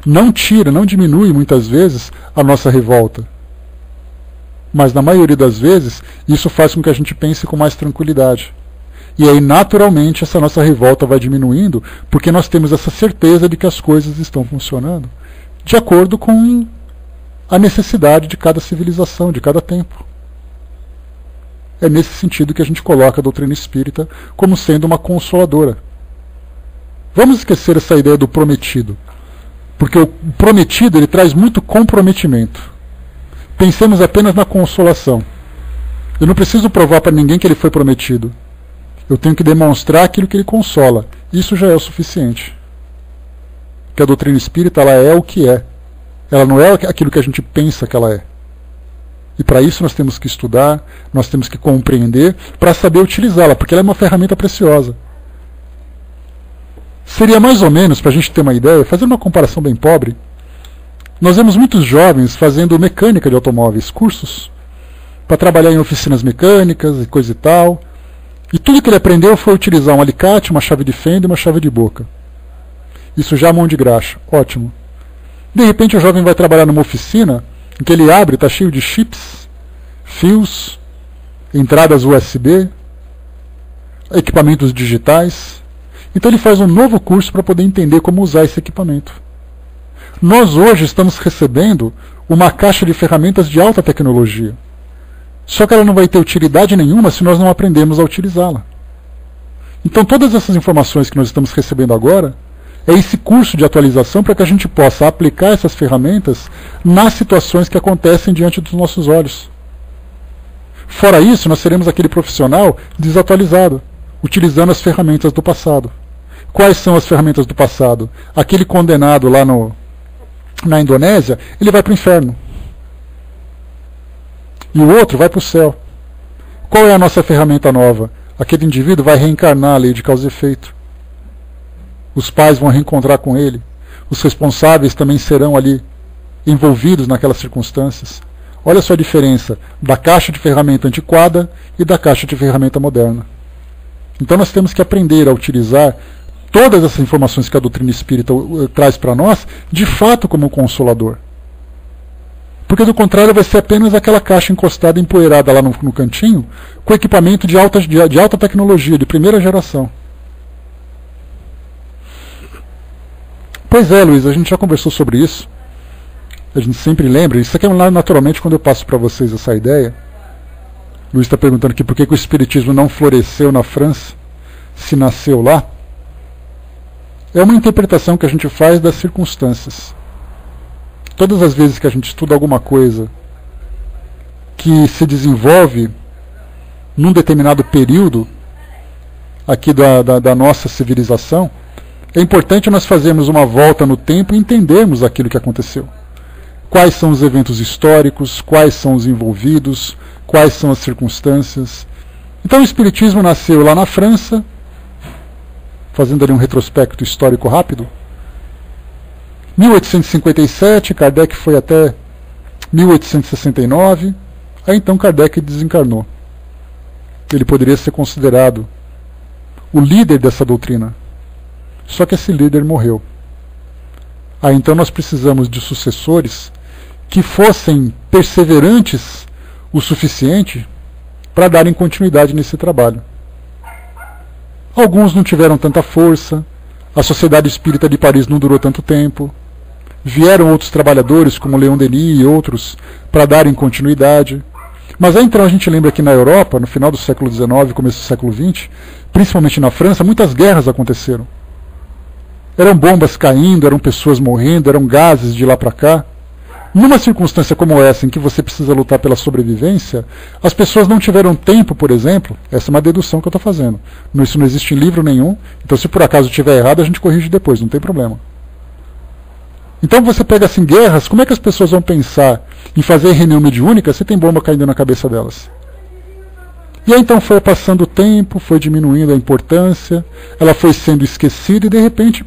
Não tira, não diminui muitas vezes a nossa revolta. Mas na maioria das vezes, isso faz com que a gente pense com mais tranquilidade. E aí naturalmente essa nossa revolta vai diminuindo, porque nós temos essa certeza de que as coisas estão funcionando de acordo com a necessidade de cada civilização, de cada tempo. É nesse sentido que a gente coloca a doutrina espírita como sendo uma consoladora. Vamos esquecer essa ideia do prometido, porque o prometido ele traz muito comprometimento. Pensemos apenas na consolação. Eu não preciso provar para ninguém que ele foi prometido. Eu tenho que demonstrar aquilo que ele consola. Isso já é o suficiente. Porque a doutrina espírita ela é o que é. Ela não é aquilo que a gente pensa que ela é. E para isso nós temos que estudar, nós temos que compreender, para saber utilizá-la, porque ela é uma ferramenta preciosa. Seria mais ou menos, para a gente ter uma ideia, fazer uma comparação bem pobre, nós vemos muitos jovens fazendo mecânica de automóveis, cursos, para trabalhar em oficinas mecânicas e coisa e tal, e tudo que ele aprendeu foi utilizar um alicate, uma chave de fenda e uma chave de boca. Isso já é mão de graxa, ótimo. De repente o jovem vai trabalhar numa oficina em que ele abre, está cheio de chips, fios, entradas USB, equipamentos digitais. Então ele faz um novo curso para poder entender como usar esse equipamento. Nós hoje estamos recebendo uma caixa de ferramentas de alta tecnologia. Só que ela não vai ter utilidade nenhuma se nós não aprendermos a utilizá-la. Então todas essas informações que nós estamos recebendo agora é esse curso de atualização para que a gente possa aplicar essas ferramentas nas situações que acontecem diante dos nossos olhos. Fora isso, nós seremos aquele profissional desatualizado, utilizando as ferramentas do passado. Quais são as ferramentas do passado? Aquele condenado lá na Indonésia, ele vai para o inferno. E o outro vai para o céu. Qual é a nossa ferramenta nova? Aquele indivíduo vai reencarnar a lei de causa e efeito. Os pais vão reencontrar com ele. Os responsáveis também serão ali envolvidos naquelas circunstâncias. Olha só a diferença da caixa de ferramenta antiquada e da caixa de ferramenta moderna. Então nós temos que aprender a utilizar todas essas informações que a doutrina espírita traz para nós, de fato como consolador. Porque do contrário vai ser apenas aquela caixa encostada, empoeirada lá no cantinho, com equipamento de alta tecnologia, de primeira geração. Pois é, Luiz, a gente já conversou sobre isso. A gente sempre lembra. Isso aqui é naturalmente quando eu passo para vocês essa ideia. Luiz está perguntando aqui por que o Espiritismo não floresceu na França, se nasceu lá. É uma interpretação que a gente faz das circunstâncias. Todas as vezes que a gente estuda alguma coisa que se desenvolve num determinado período aqui da nossa civilização, é importante nós fazermos uma volta no tempo e entendermos aquilo que aconteceu. Quais são os eventos históricos, quais são os envolvidos, quais são as circunstâncias. Então o Espiritismo nasceu lá na França, fazendo ali um retrospecto histórico rápido. 1857, Kardec foi até 1869, aí então Kardec desencarnou. Ele poderia ser considerado o líder dessa doutrina, só que esse líder morreu. Aí então nós precisamos de sucessores que fossem perseverantes o suficiente para darem continuidade nesse trabalho. Alguns não tiveram tanta força, a Sociedade Espírita de Paris não durou tanto tempo, vieram outros trabalhadores como Leon Denis e outros para darem continuidade. Mas aí então a gente lembra que na Europa, no final do século XIX, começo do século XX, principalmente na França, muitas guerras aconteceram. Eram bombas caindo, eram pessoas morrendo, eram gases de lá para cá. Numa circunstância como essa, em que você precisa lutar pela sobrevivência, as pessoas não tiveram tempo, por exemplo, essa é uma dedução que eu estou fazendo. Isso não existe em livro nenhum, então se por acaso estiver errado, a gente corrige depois, não tem problema. Então você pega assim, guerras, como é que as pessoas vão pensar em fazer reunião mediúnica se tem bomba caindo na cabeça delas? E aí então foi passando o tempo, foi diminuindo a importância, ela foi sendo esquecida e de repente,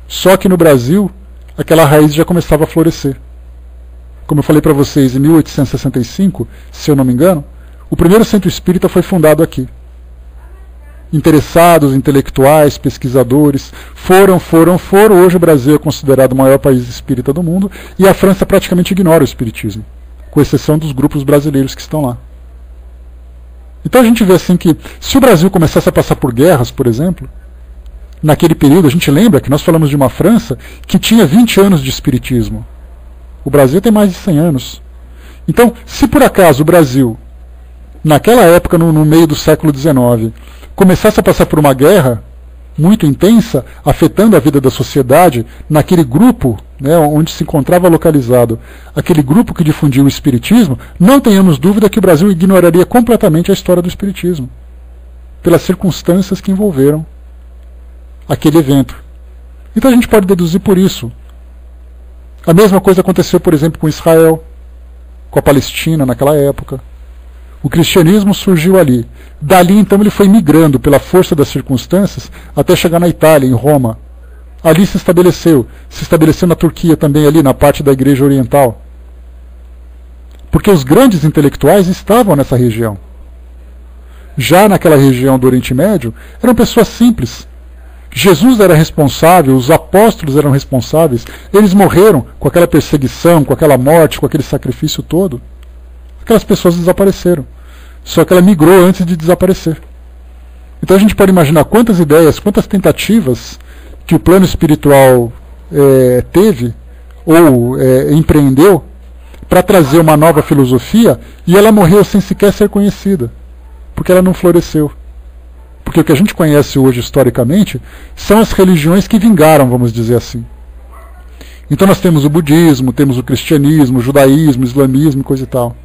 só que no Brasil, aquela raiz já começava a florescer. Como eu falei para vocês, em 1865, se eu não me engano, o primeiro centro espírita foi fundado aqui. Interessados, intelectuais, pesquisadores, foram. Hoje o Brasil é considerado o maior país espírita do mundo e a França praticamente ignora o espiritismo, com exceção dos grupos brasileiros que estão lá. Então a gente vê assim que, se o Brasil começasse a passar por guerras, por exemplo, naquele período, a gente lembra que nós falamos de uma França que tinha 20 anos de espiritismo. O Brasil tem mais de 100 anos. Então, se por acaso o Brasil, naquela época, no meio do século XIX, começasse a passar por uma guerra muito intensa, afetando a vida da sociedade, naquele grupo, né, onde se encontrava localizado aquele grupo que difundia o espiritismo, não tenhamos dúvida que o Brasil ignoraria completamente a história do espiritismo, pelas circunstâncias que envolveram aquele evento. Então a gente pode deduzir por isso. A mesma coisa aconteceu, por exemplo, com Israel, com a Palestina naquela época. O cristianismo surgiu ali. Dali, então, ele foi migrando pela força das circunstâncias até chegar na Itália, em Roma. Ali se estabeleceu na Turquia também, ali na parte da Igreja Oriental. Porque os grandes intelectuais estavam nessa região. Já naquela região do Oriente Médio, eram pessoas simples. Jesus era responsável, os apóstolos eram responsáveis, eles morreram com aquela perseguição, com aquela morte, com aquele sacrifício todo. Aquelas pessoas desapareceram. Só que ela migrou antes de desaparecer. Então a gente pode imaginar quantas ideias, quantas tentativas que o plano espiritual teve ou empreendeu para trazer uma nova filosofia, e ela morreu sem sequer ser conhecida, porque ela não floresceu. Porque o que a gente conhece hoje historicamente são as religiões que vingaram, vamos dizer assim. Então nós temos o budismo, temos o cristianismo, o judaísmo, o islamismo, coisa e tal.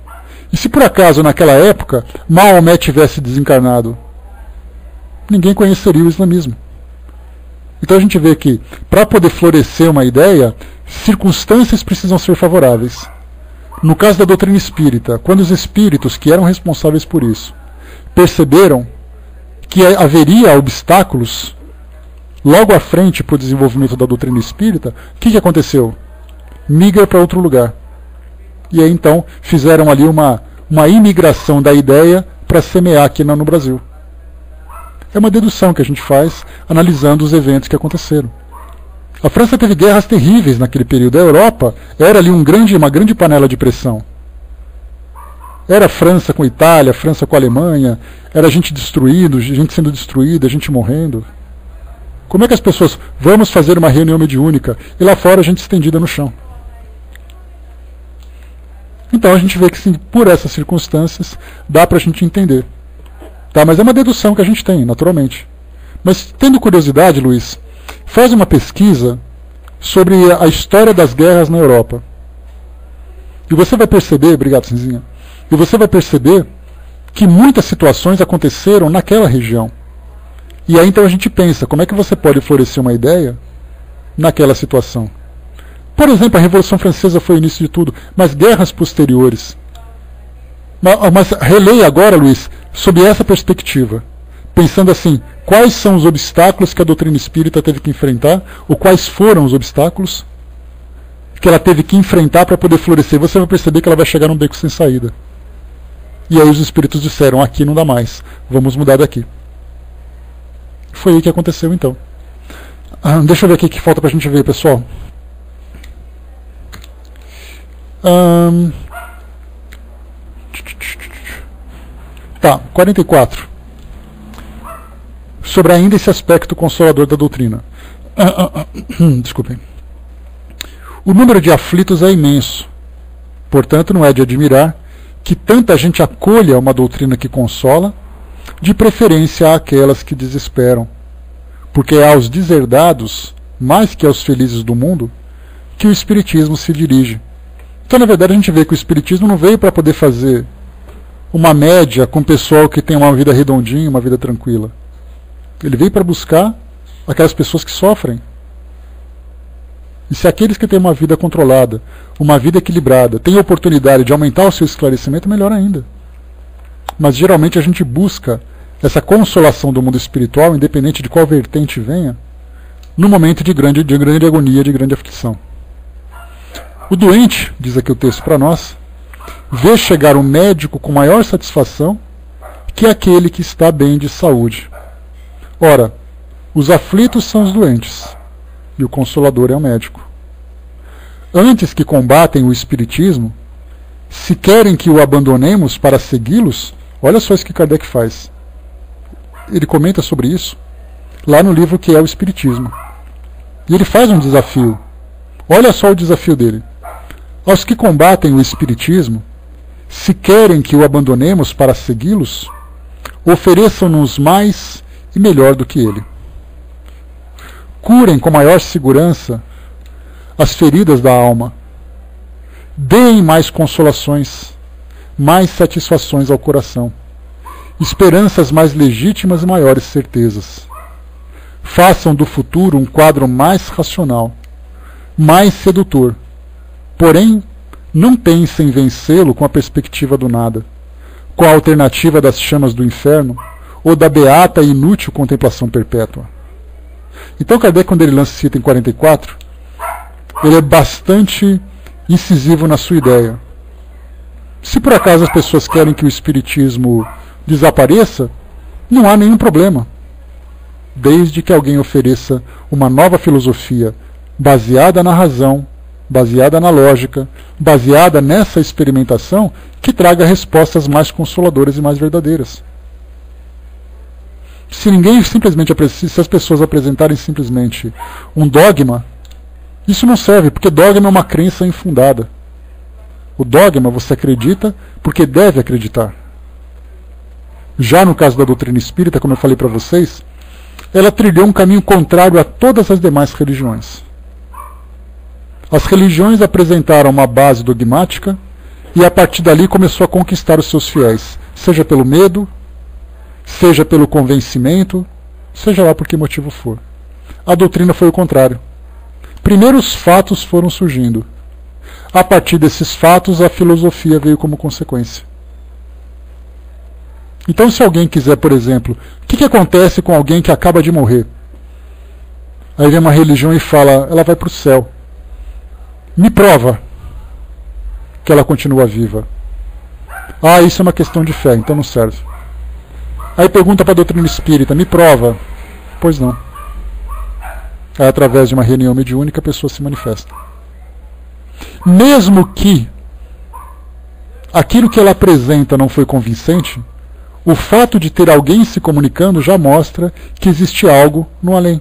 E se por acaso naquela época Maomé tivesse desencarnado, ninguém conheceria o islamismo. Então a gente vê que para poder florescer uma ideia, circunstâncias precisam ser favoráveis. No caso da doutrina espírita, quando os espíritos que eram responsáveis por isso perceberam que haveria obstáculos logo à frente para o desenvolvimento da doutrina espírita, o que aconteceu? Migra para outro lugar. E aí então fizeram ali uma imigração da ideia para semear aqui no Brasil. É uma dedução que a gente faz analisando os eventos que aconteceram. A França teve guerras terríveis naquele período. A Europa era ali uma grande panela de pressão. Era França com Itália, França com Alemanha, era gente destruída, gente sendo destruída, gente morrendo. Como é que as pessoas... Vamos fazer uma reunião mediúnica, e lá fora a gente estendida no chão. Então a gente vê que sim, por essas circunstâncias dá para a gente entender. Tá? Mas é uma dedução que a gente tem, naturalmente. Mas tendo curiosidade, Luiz, faz uma pesquisa sobre a história das guerras na Europa. E você vai perceber, obrigado, Cinzinha, e você vai perceber que muitas situações aconteceram naquela região. E aí então a gente pensa, como é que você pode florescer uma ideia naquela situação? Por exemplo, a Revolução Francesa foi o início de tudo, mas guerras posteriores. Mas releia agora, Luiz, sob essa perspectiva, pensando assim, quais são os obstáculos que a doutrina espírita teve que enfrentar, ou quais foram os obstáculos que ela teve que enfrentar para poder florescer. Você vai perceber que ela vai chegar num beco sem saída. E aí os espíritos disseram, aqui não dá mais, vamos mudar daqui. Foi aí que aconteceu então. Deixa eu ver aqui o que falta para a gente ver, pessoal. Tá, 44. Sobre ainda esse aspecto consolador da doutrina. Desculpem. O número de aflitos é imenso. Portanto, não é de admirar que tanta gente acolha uma doutrina que consola, de preferência àquelas que desesperam. Porque é aos deserdados, mais que aos felizes do mundo, que o Espiritismo se dirige. Então, na verdade, a gente vê que o Espiritismo não veio para poder fazer uma média com o pessoal que tem uma vida redondinha, uma vida tranquila. Ele veio para buscar aquelas pessoas que sofrem. E se aqueles que têm uma vida controlada, uma vida equilibrada, têm a oportunidade de aumentar o seu esclarecimento, melhor ainda. Mas geralmente a gente busca essa consolação do mundo espiritual, independente de qual vertente venha, no momento de grande agonia, de grande aflição. O doente, diz aqui o texto para nós, vê chegar um médico com maior satisfação que aquele que está bem de saúde. Ora, os aflitos são os doentes, e o Consolador é o médico. Antes que combatem o Espiritismo, se querem que o abandonemos para segui-los, olha só isso que Kardec faz. Ele comenta sobre isso lá no livro que é o Espiritismo. E ele faz um desafio. Olha só o desafio dele. Aos que combatem o Espiritismo, se querem que o abandonemos para segui-los, ofereçam-nos mais e melhor do que ele. Curem com maior segurança as feridas da alma. Deem mais consolações, mais satisfações ao coração, esperanças mais legítimas e maiores certezas. Façam do futuro um quadro mais racional, mais sedutor. Porém, não pensem em vencê-lo com a perspectiva do nada, com a alternativa das chamas do inferno ou da beata e inútil contemplação perpétua. Então Kardec, quando ele lança esse item 44, ele é bastante incisivo na sua ideia. Se por acaso as pessoas querem que o Espiritismo desapareça, não há nenhum problema, desde que alguém ofereça uma nova filosofia baseada na razão, baseada na lógica, baseada nessa experimentação, que traga respostas mais consoladoras e mais verdadeiras. Se as pessoas apresentarem simplesmente um dogma, isso não serve, porque dogma é uma crença infundada. O dogma você acredita porque deve acreditar. Já no caso da doutrina espírita, como eu falei para vocês, ela trilhou um caminho contrário a todas as demais religiões. As religiões apresentaram uma base dogmática e a partir dali começou a conquistar os seus fiéis, seja pelo medo, seja pelo convencimento, seja lá por que motivo for. A doutrina foi o contrário. Primeiro os fatos foram surgindo. A partir desses fatos, a filosofia veio como consequência. Então, se alguém quiser, por exemplo, o que acontece com alguém que acaba de morrer? Aí vem uma religião e fala, ela vai para o céu. Me prova que ela continua viva. Ah, isso é uma questão de fé, então não serve. Aí pergunta para a doutrina espírita, me prova. Pois não. Aí, através de uma reunião mediúnica, a pessoa se manifesta. Mesmo que aquilo que ela apresenta não foi convincente, o fato de ter alguém se comunicando já mostra que existe algo no além.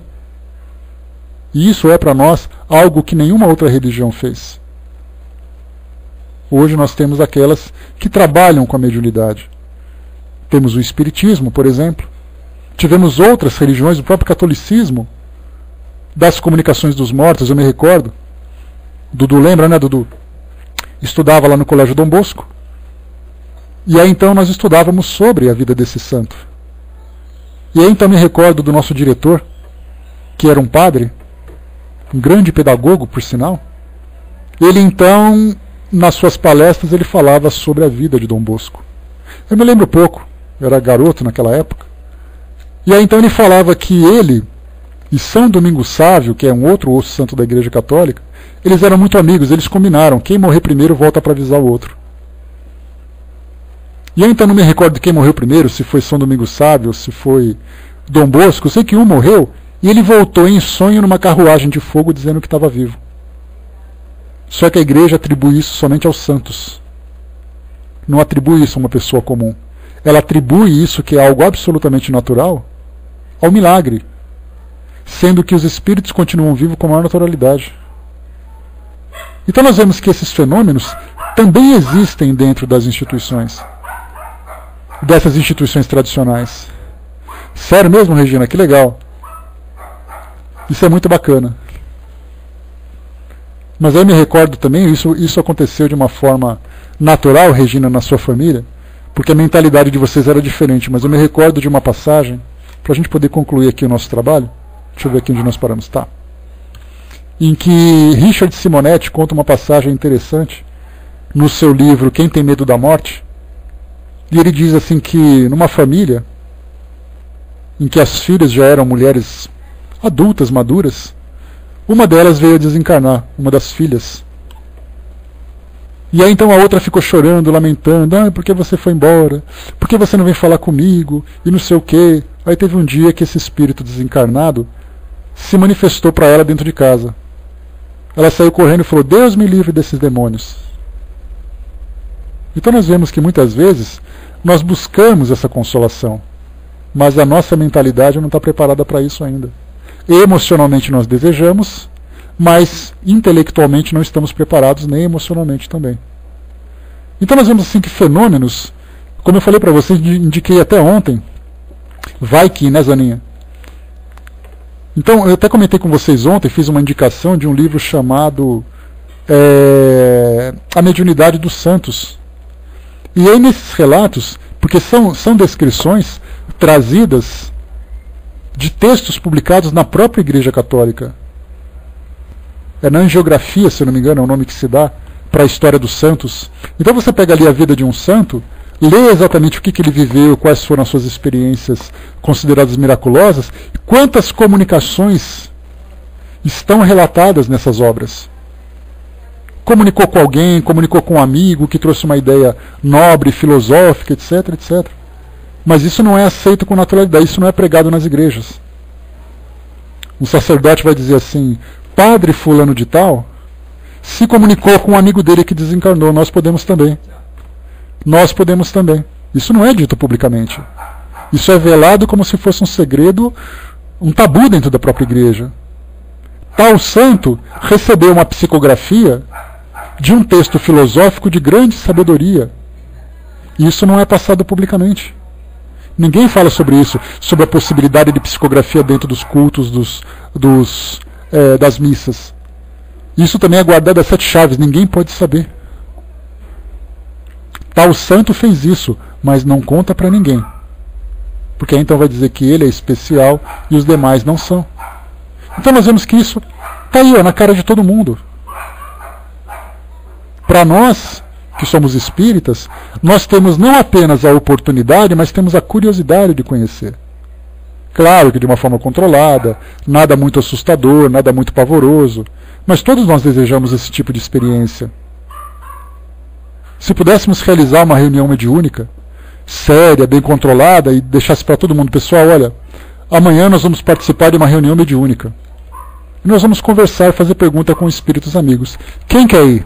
E isso é para nós algo que nenhuma outra religião fez. Hoje nós temos aquelas que trabalham com a mediunidade. Temos o Espiritismo, por exemplo. Tivemos outras religiões, o próprio catolicismo, das comunicações dos mortos, eu me recordo. Dudu lembra, né, Dudu? Estudava lá no Colégio Dom Bosco. E aí então nós estudávamos sobre a vida desse santo. E aí então me recordo do nosso diretor, que era um padre, um grande pedagogo, por sinal. Ele então, nas suas palestras, ele falava sobre a vida de Dom Bosco. Eu me lembro pouco, eu era garoto naquela época. E aí então ele falava que ele e São Domingos Sávio, que é um outro santo da Igreja Católica, eles eram muito amigos, eles combinaram, quem morrer primeiro volta para avisar o outro. E eu então não me recordo de quem morreu primeiro, se foi São Domingos Sávio, se foi Dom Bosco. Eu sei que um morreu e ele voltou em sonho numa carruagem de fogo dizendo que estava vivo. Só que a igreja atribui isso somente aos santos. Não atribui isso a uma pessoa comum. Ela atribui isso, que é algo absolutamente natural, ao milagre, sendo que os espíritos continuam vivos com maior naturalidade. Então nós vemos que esses fenômenos também existem dentro das instituições, dessas instituições tradicionais. Sério mesmo, Regina? Que legal. Isso é muito bacana. Mas eu me recordo também, isso aconteceu de uma forma natural, Regina, na sua família, porque a mentalidade de vocês era diferente, mas eu me recordo de uma passagem, para a gente poder concluir aqui o nosso trabalho. Deixa eu ver aqui onde nós paramos, tá? Em que Richard Simonetti conta uma passagem interessante no seu livro Quem Tem Medo da Morte. E ele diz assim que numa família em que as filhas já eram mulheres adultas, maduras, uma delas veio a desencarnar, uma das filhas. E aí então a outra ficou chorando, lamentando, por que você foi embora? Por que você não vem falar comigo? E não sei o quê. Aí teve um dia que esse espírito desencarnado se manifestou para ela dentro de casa. Ela saiu correndo e falou: Deus me livre desses demônios. Então nós vemos que muitas vezes nós buscamos essa consolação, mas a nossa mentalidade não está preparada para isso ainda. Emocionalmente nós desejamos, mas intelectualmente não estamos preparados, nem emocionalmente também. Então nós vemos assim que fenômenos, como eu falei para vocês, indiquei até ontem, vai que, né, Zaninha? Então eu até comentei com vocês ontem, fiz uma indicação de um livro chamado A Mediunidade dos Santos. E aí nesses relatos, porque são descrições trazidas de textos publicados na própria Igreja Católica. É na angiografia, se eu não me engano, é o nome que se dá para a história dos santos. Então você pega ali a vida de um santo, lê exatamente o que ele viveu, quais foram as suas experiências consideradas miraculosas, e quantas comunicações estão relatadas nessas obras. Comunicou com alguém, comunicou com um amigo que trouxe uma ideia nobre, filosófica, etc, etc. Mas isso não é aceito com naturalidade, isso não é pregado nas igrejas. Um sacerdote vai dizer assim: Padre fulano de tal se comunicou com um amigo dele que desencarnou, nós podemos também. Nós podemos também. Isso não é dito publicamente. Isso é velado como se fosse um segredo, um tabu dentro da própria igreja. Tal santo recebeu uma psicografia de um texto filosófico de grande sabedoria. E isso não é passado publicamente. Ninguém fala sobre isso, sobre a possibilidade de psicografia dentro dos cultos, das missas. Isso também é guardado a 7 chaves, ninguém pode saber. Tal santo fez isso, mas não conta para ninguém. Porque aí então vai dizer que ele é especial e os demais não são. Então nós vemos que isso está aí, na cara de todo mundo. Para nós, que somos espíritas, nós temos não apenas a oportunidade, mas temos a curiosidade de conhecer. Claro que de uma forma controlada, nada muito assustador, nada muito pavoroso, mas todos nós desejamos esse tipo de experiência. Se pudéssemos realizar uma reunião mediúnica, séria, bem controlada, e deixasse para todo mundo: pessoal, olha, amanhã nós vamos participar de uma reunião mediúnica. e nós vamos conversar, fazer pergunta com espíritos amigos. Quem quer ir?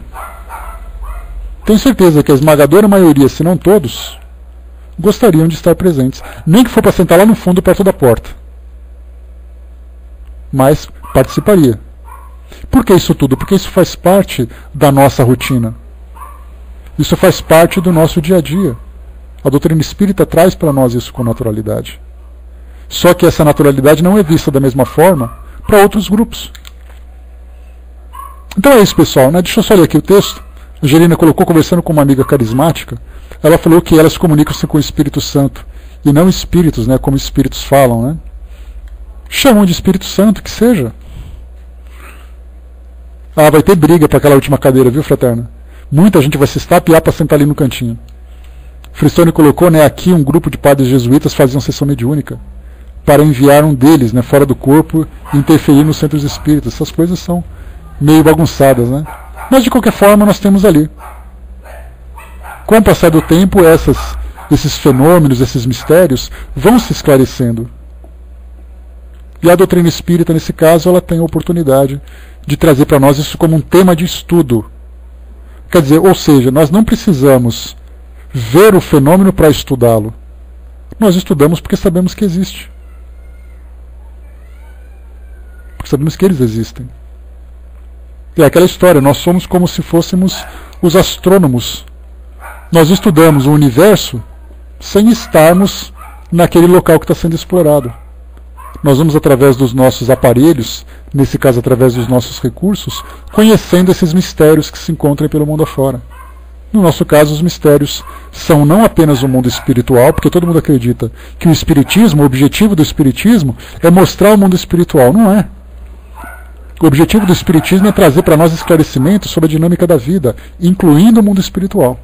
Tenho certeza que a esmagadora maioria, se não todos, gostariam de estar presentes. Nem que for para sentar lá no fundo, perto da porta. Mas participaria. Por que isso tudo? Porque isso faz parte da nossa rotina. Isso faz parte do nosso dia a dia. A doutrina espírita traz para nós isso com naturalidade. Só que essa naturalidade não é vista da mesma forma para outros grupos. Então é isso, pessoal, né? Deixa eu só ler aqui o texto. A Angelina colocou, conversando com uma amiga carismática, ela falou que elas comunicam-se com o Espírito Santo, e não espíritos, né? Como espíritos falam, né? Chamam de Espírito Santo, que seja. Ah, vai ter briga para aquela última cadeira, viu, fraterna? Muita gente vai se estapear para sentar ali no cantinho. Fristone colocou, né, aqui um grupo de padres jesuítas faziam sessão mediúnica para enviar um deles, né, fora do corpo e interferir nos centros espíritas. Essas coisas são meio bagunçadas, né? Mas de qualquer forma nós temos ali. Com o passar do tempo, esses fenômenos, esses mistérios vão se esclarecendo. E a doutrina espírita, nesse caso, ela tem a oportunidade de trazer para nós isso como um tema de estudo. Quer dizer, ou seja, nós não precisamos ver o fenômeno para estudá-lo. Nós estudamos porque sabemos que existe. Porque sabemos que eles existem. E é aquela história, nós somos como se fôssemos os astrônomos. Nós estudamos o universo sem estarmos naquele local que está sendo explorado. Nós vamos, através dos nossos aparelhos, nesse caso através dos nossos recursos, conhecendo esses mistérios que se encontram pelo mundo afora. No nosso caso, os mistérios são não apenas o mundo espiritual, porque todo mundo acredita que o espiritismo, o objetivo do espiritismo é mostrar o mundo espiritual. Não é. O objetivo do espiritismo é trazer para nós esclarecimentos sobre a dinâmica da vida, incluindo o mundo espiritual.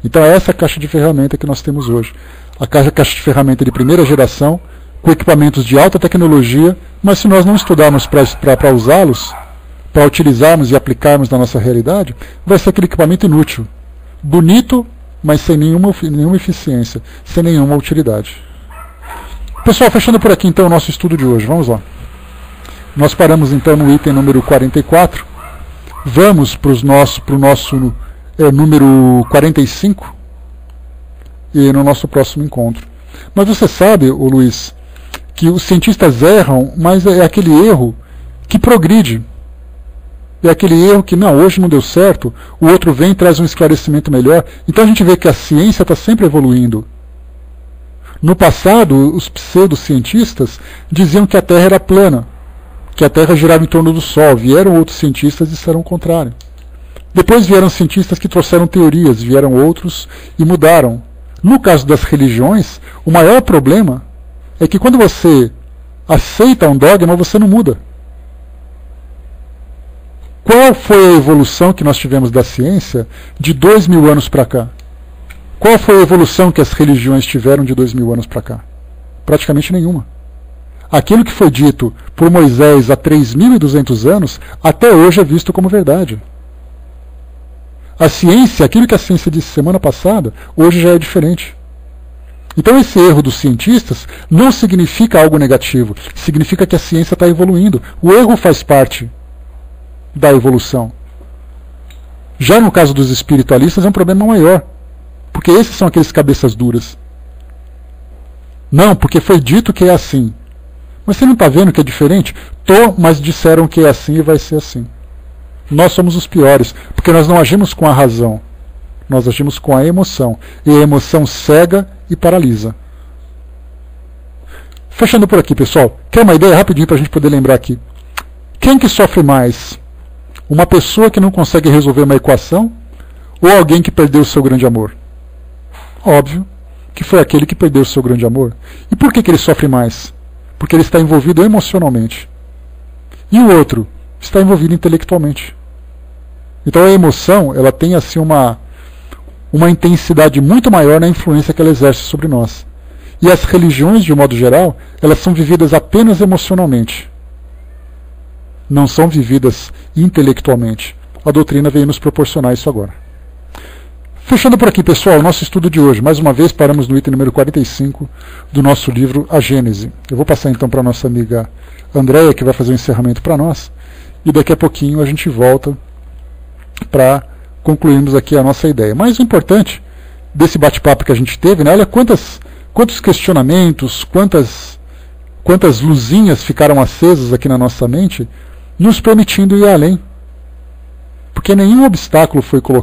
Então é essa caixa de ferramenta que nós temos hoje. A caixa de ferramenta de primeira geração, com equipamentos de alta tecnologia, mas se nós não estudarmos para usá-los, para utilizarmos e aplicarmos na nossa realidade, vai ser aquele equipamento inútil. Bonito, mas sem nenhuma eficiência, sem nenhuma utilidade. Pessoal, fechando por aqui então o nosso estudo de hoje. Vamos lá. Nós paramos então no item número 44. Vamos para o nosso número 45 e no nosso próximo encontro. Mas você sabe, ô Luiz, que os cientistas erram, mas é aquele erro que progride. É aquele erro que, não, hoje não deu certo, o outro vem e traz um esclarecimento melhor. Então a gente vê que a ciência está sempre evoluindo. No passado, os pseudocientistas diziam que a Terra era plana, que a Terra girava em torno do Sol. Vieram outros cientistas e disseram o contrário. Depois vieram cientistas que trouxeram teorias, vieram outros e mudaram. No caso das religiões, o maior problema é que quando você aceita um dogma, você não muda. Qual foi a evolução que nós tivemos da ciência de 2000 anos para cá? Qual foi a evolução que as religiões tiveram de 2000 anos para cá? Praticamente nenhuma. Aquilo que foi dito por Moisés há 3.200 anos, até hoje é visto como verdade. A ciência, aquilo que a ciência disse semana passada, hoje já é diferente. Então esse erro dos cientistas não significa algo negativo, significa que a ciência está evoluindo. O erro faz parte da evolução. Já no caso dos espiritualistas é um problema maior, porque esses são aqueles cabeças duras. Não, porque foi dito que é assim. Mas você não está vendo que é diferente? Mas disseram que é assim e vai ser assim. Nós somos os piores, porque nós não agimos com a razão. Nós agimos com a emoção. E a emoção cega e paralisa. Fechando por aqui, pessoal. Quer uma ideia rapidinho para a gente poder lembrar aqui? Quem que sofre mais? Uma pessoa que não consegue resolver uma equação ou alguém que perdeu o seu grande amor? Óbvio que foi aquele que perdeu o seu grande amor. E por que ele sofre mais? Porque ele está envolvido emocionalmente. E o outro está envolvido intelectualmente. Então a emoção, ela tem assim uma intensidade muito maior na influência que ela exerce sobre nós. E as religiões, de um modo geral, elas são vividas apenas emocionalmente. Não são vividas intelectualmente. A doutrina veio nos proporcionar isso agora. Fechando por aqui, pessoal, o nosso estudo de hoje. Mais uma vez, paramos no item número 45 do nosso livro A Gênese. Eu vou passar então para a nossa amiga Andréia, que vai fazer o encerramento para nós, e daqui a pouquinho a gente volta para concluirmos aqui a nossa ideia. Mas o importante desse bate-papo que a gente teve, né, olha quantos questionamentos, quantas luzinhas ficaram acesas aqui na nossa mente, nos permitindo ir além. Porque nenhum obstáculo foi colocado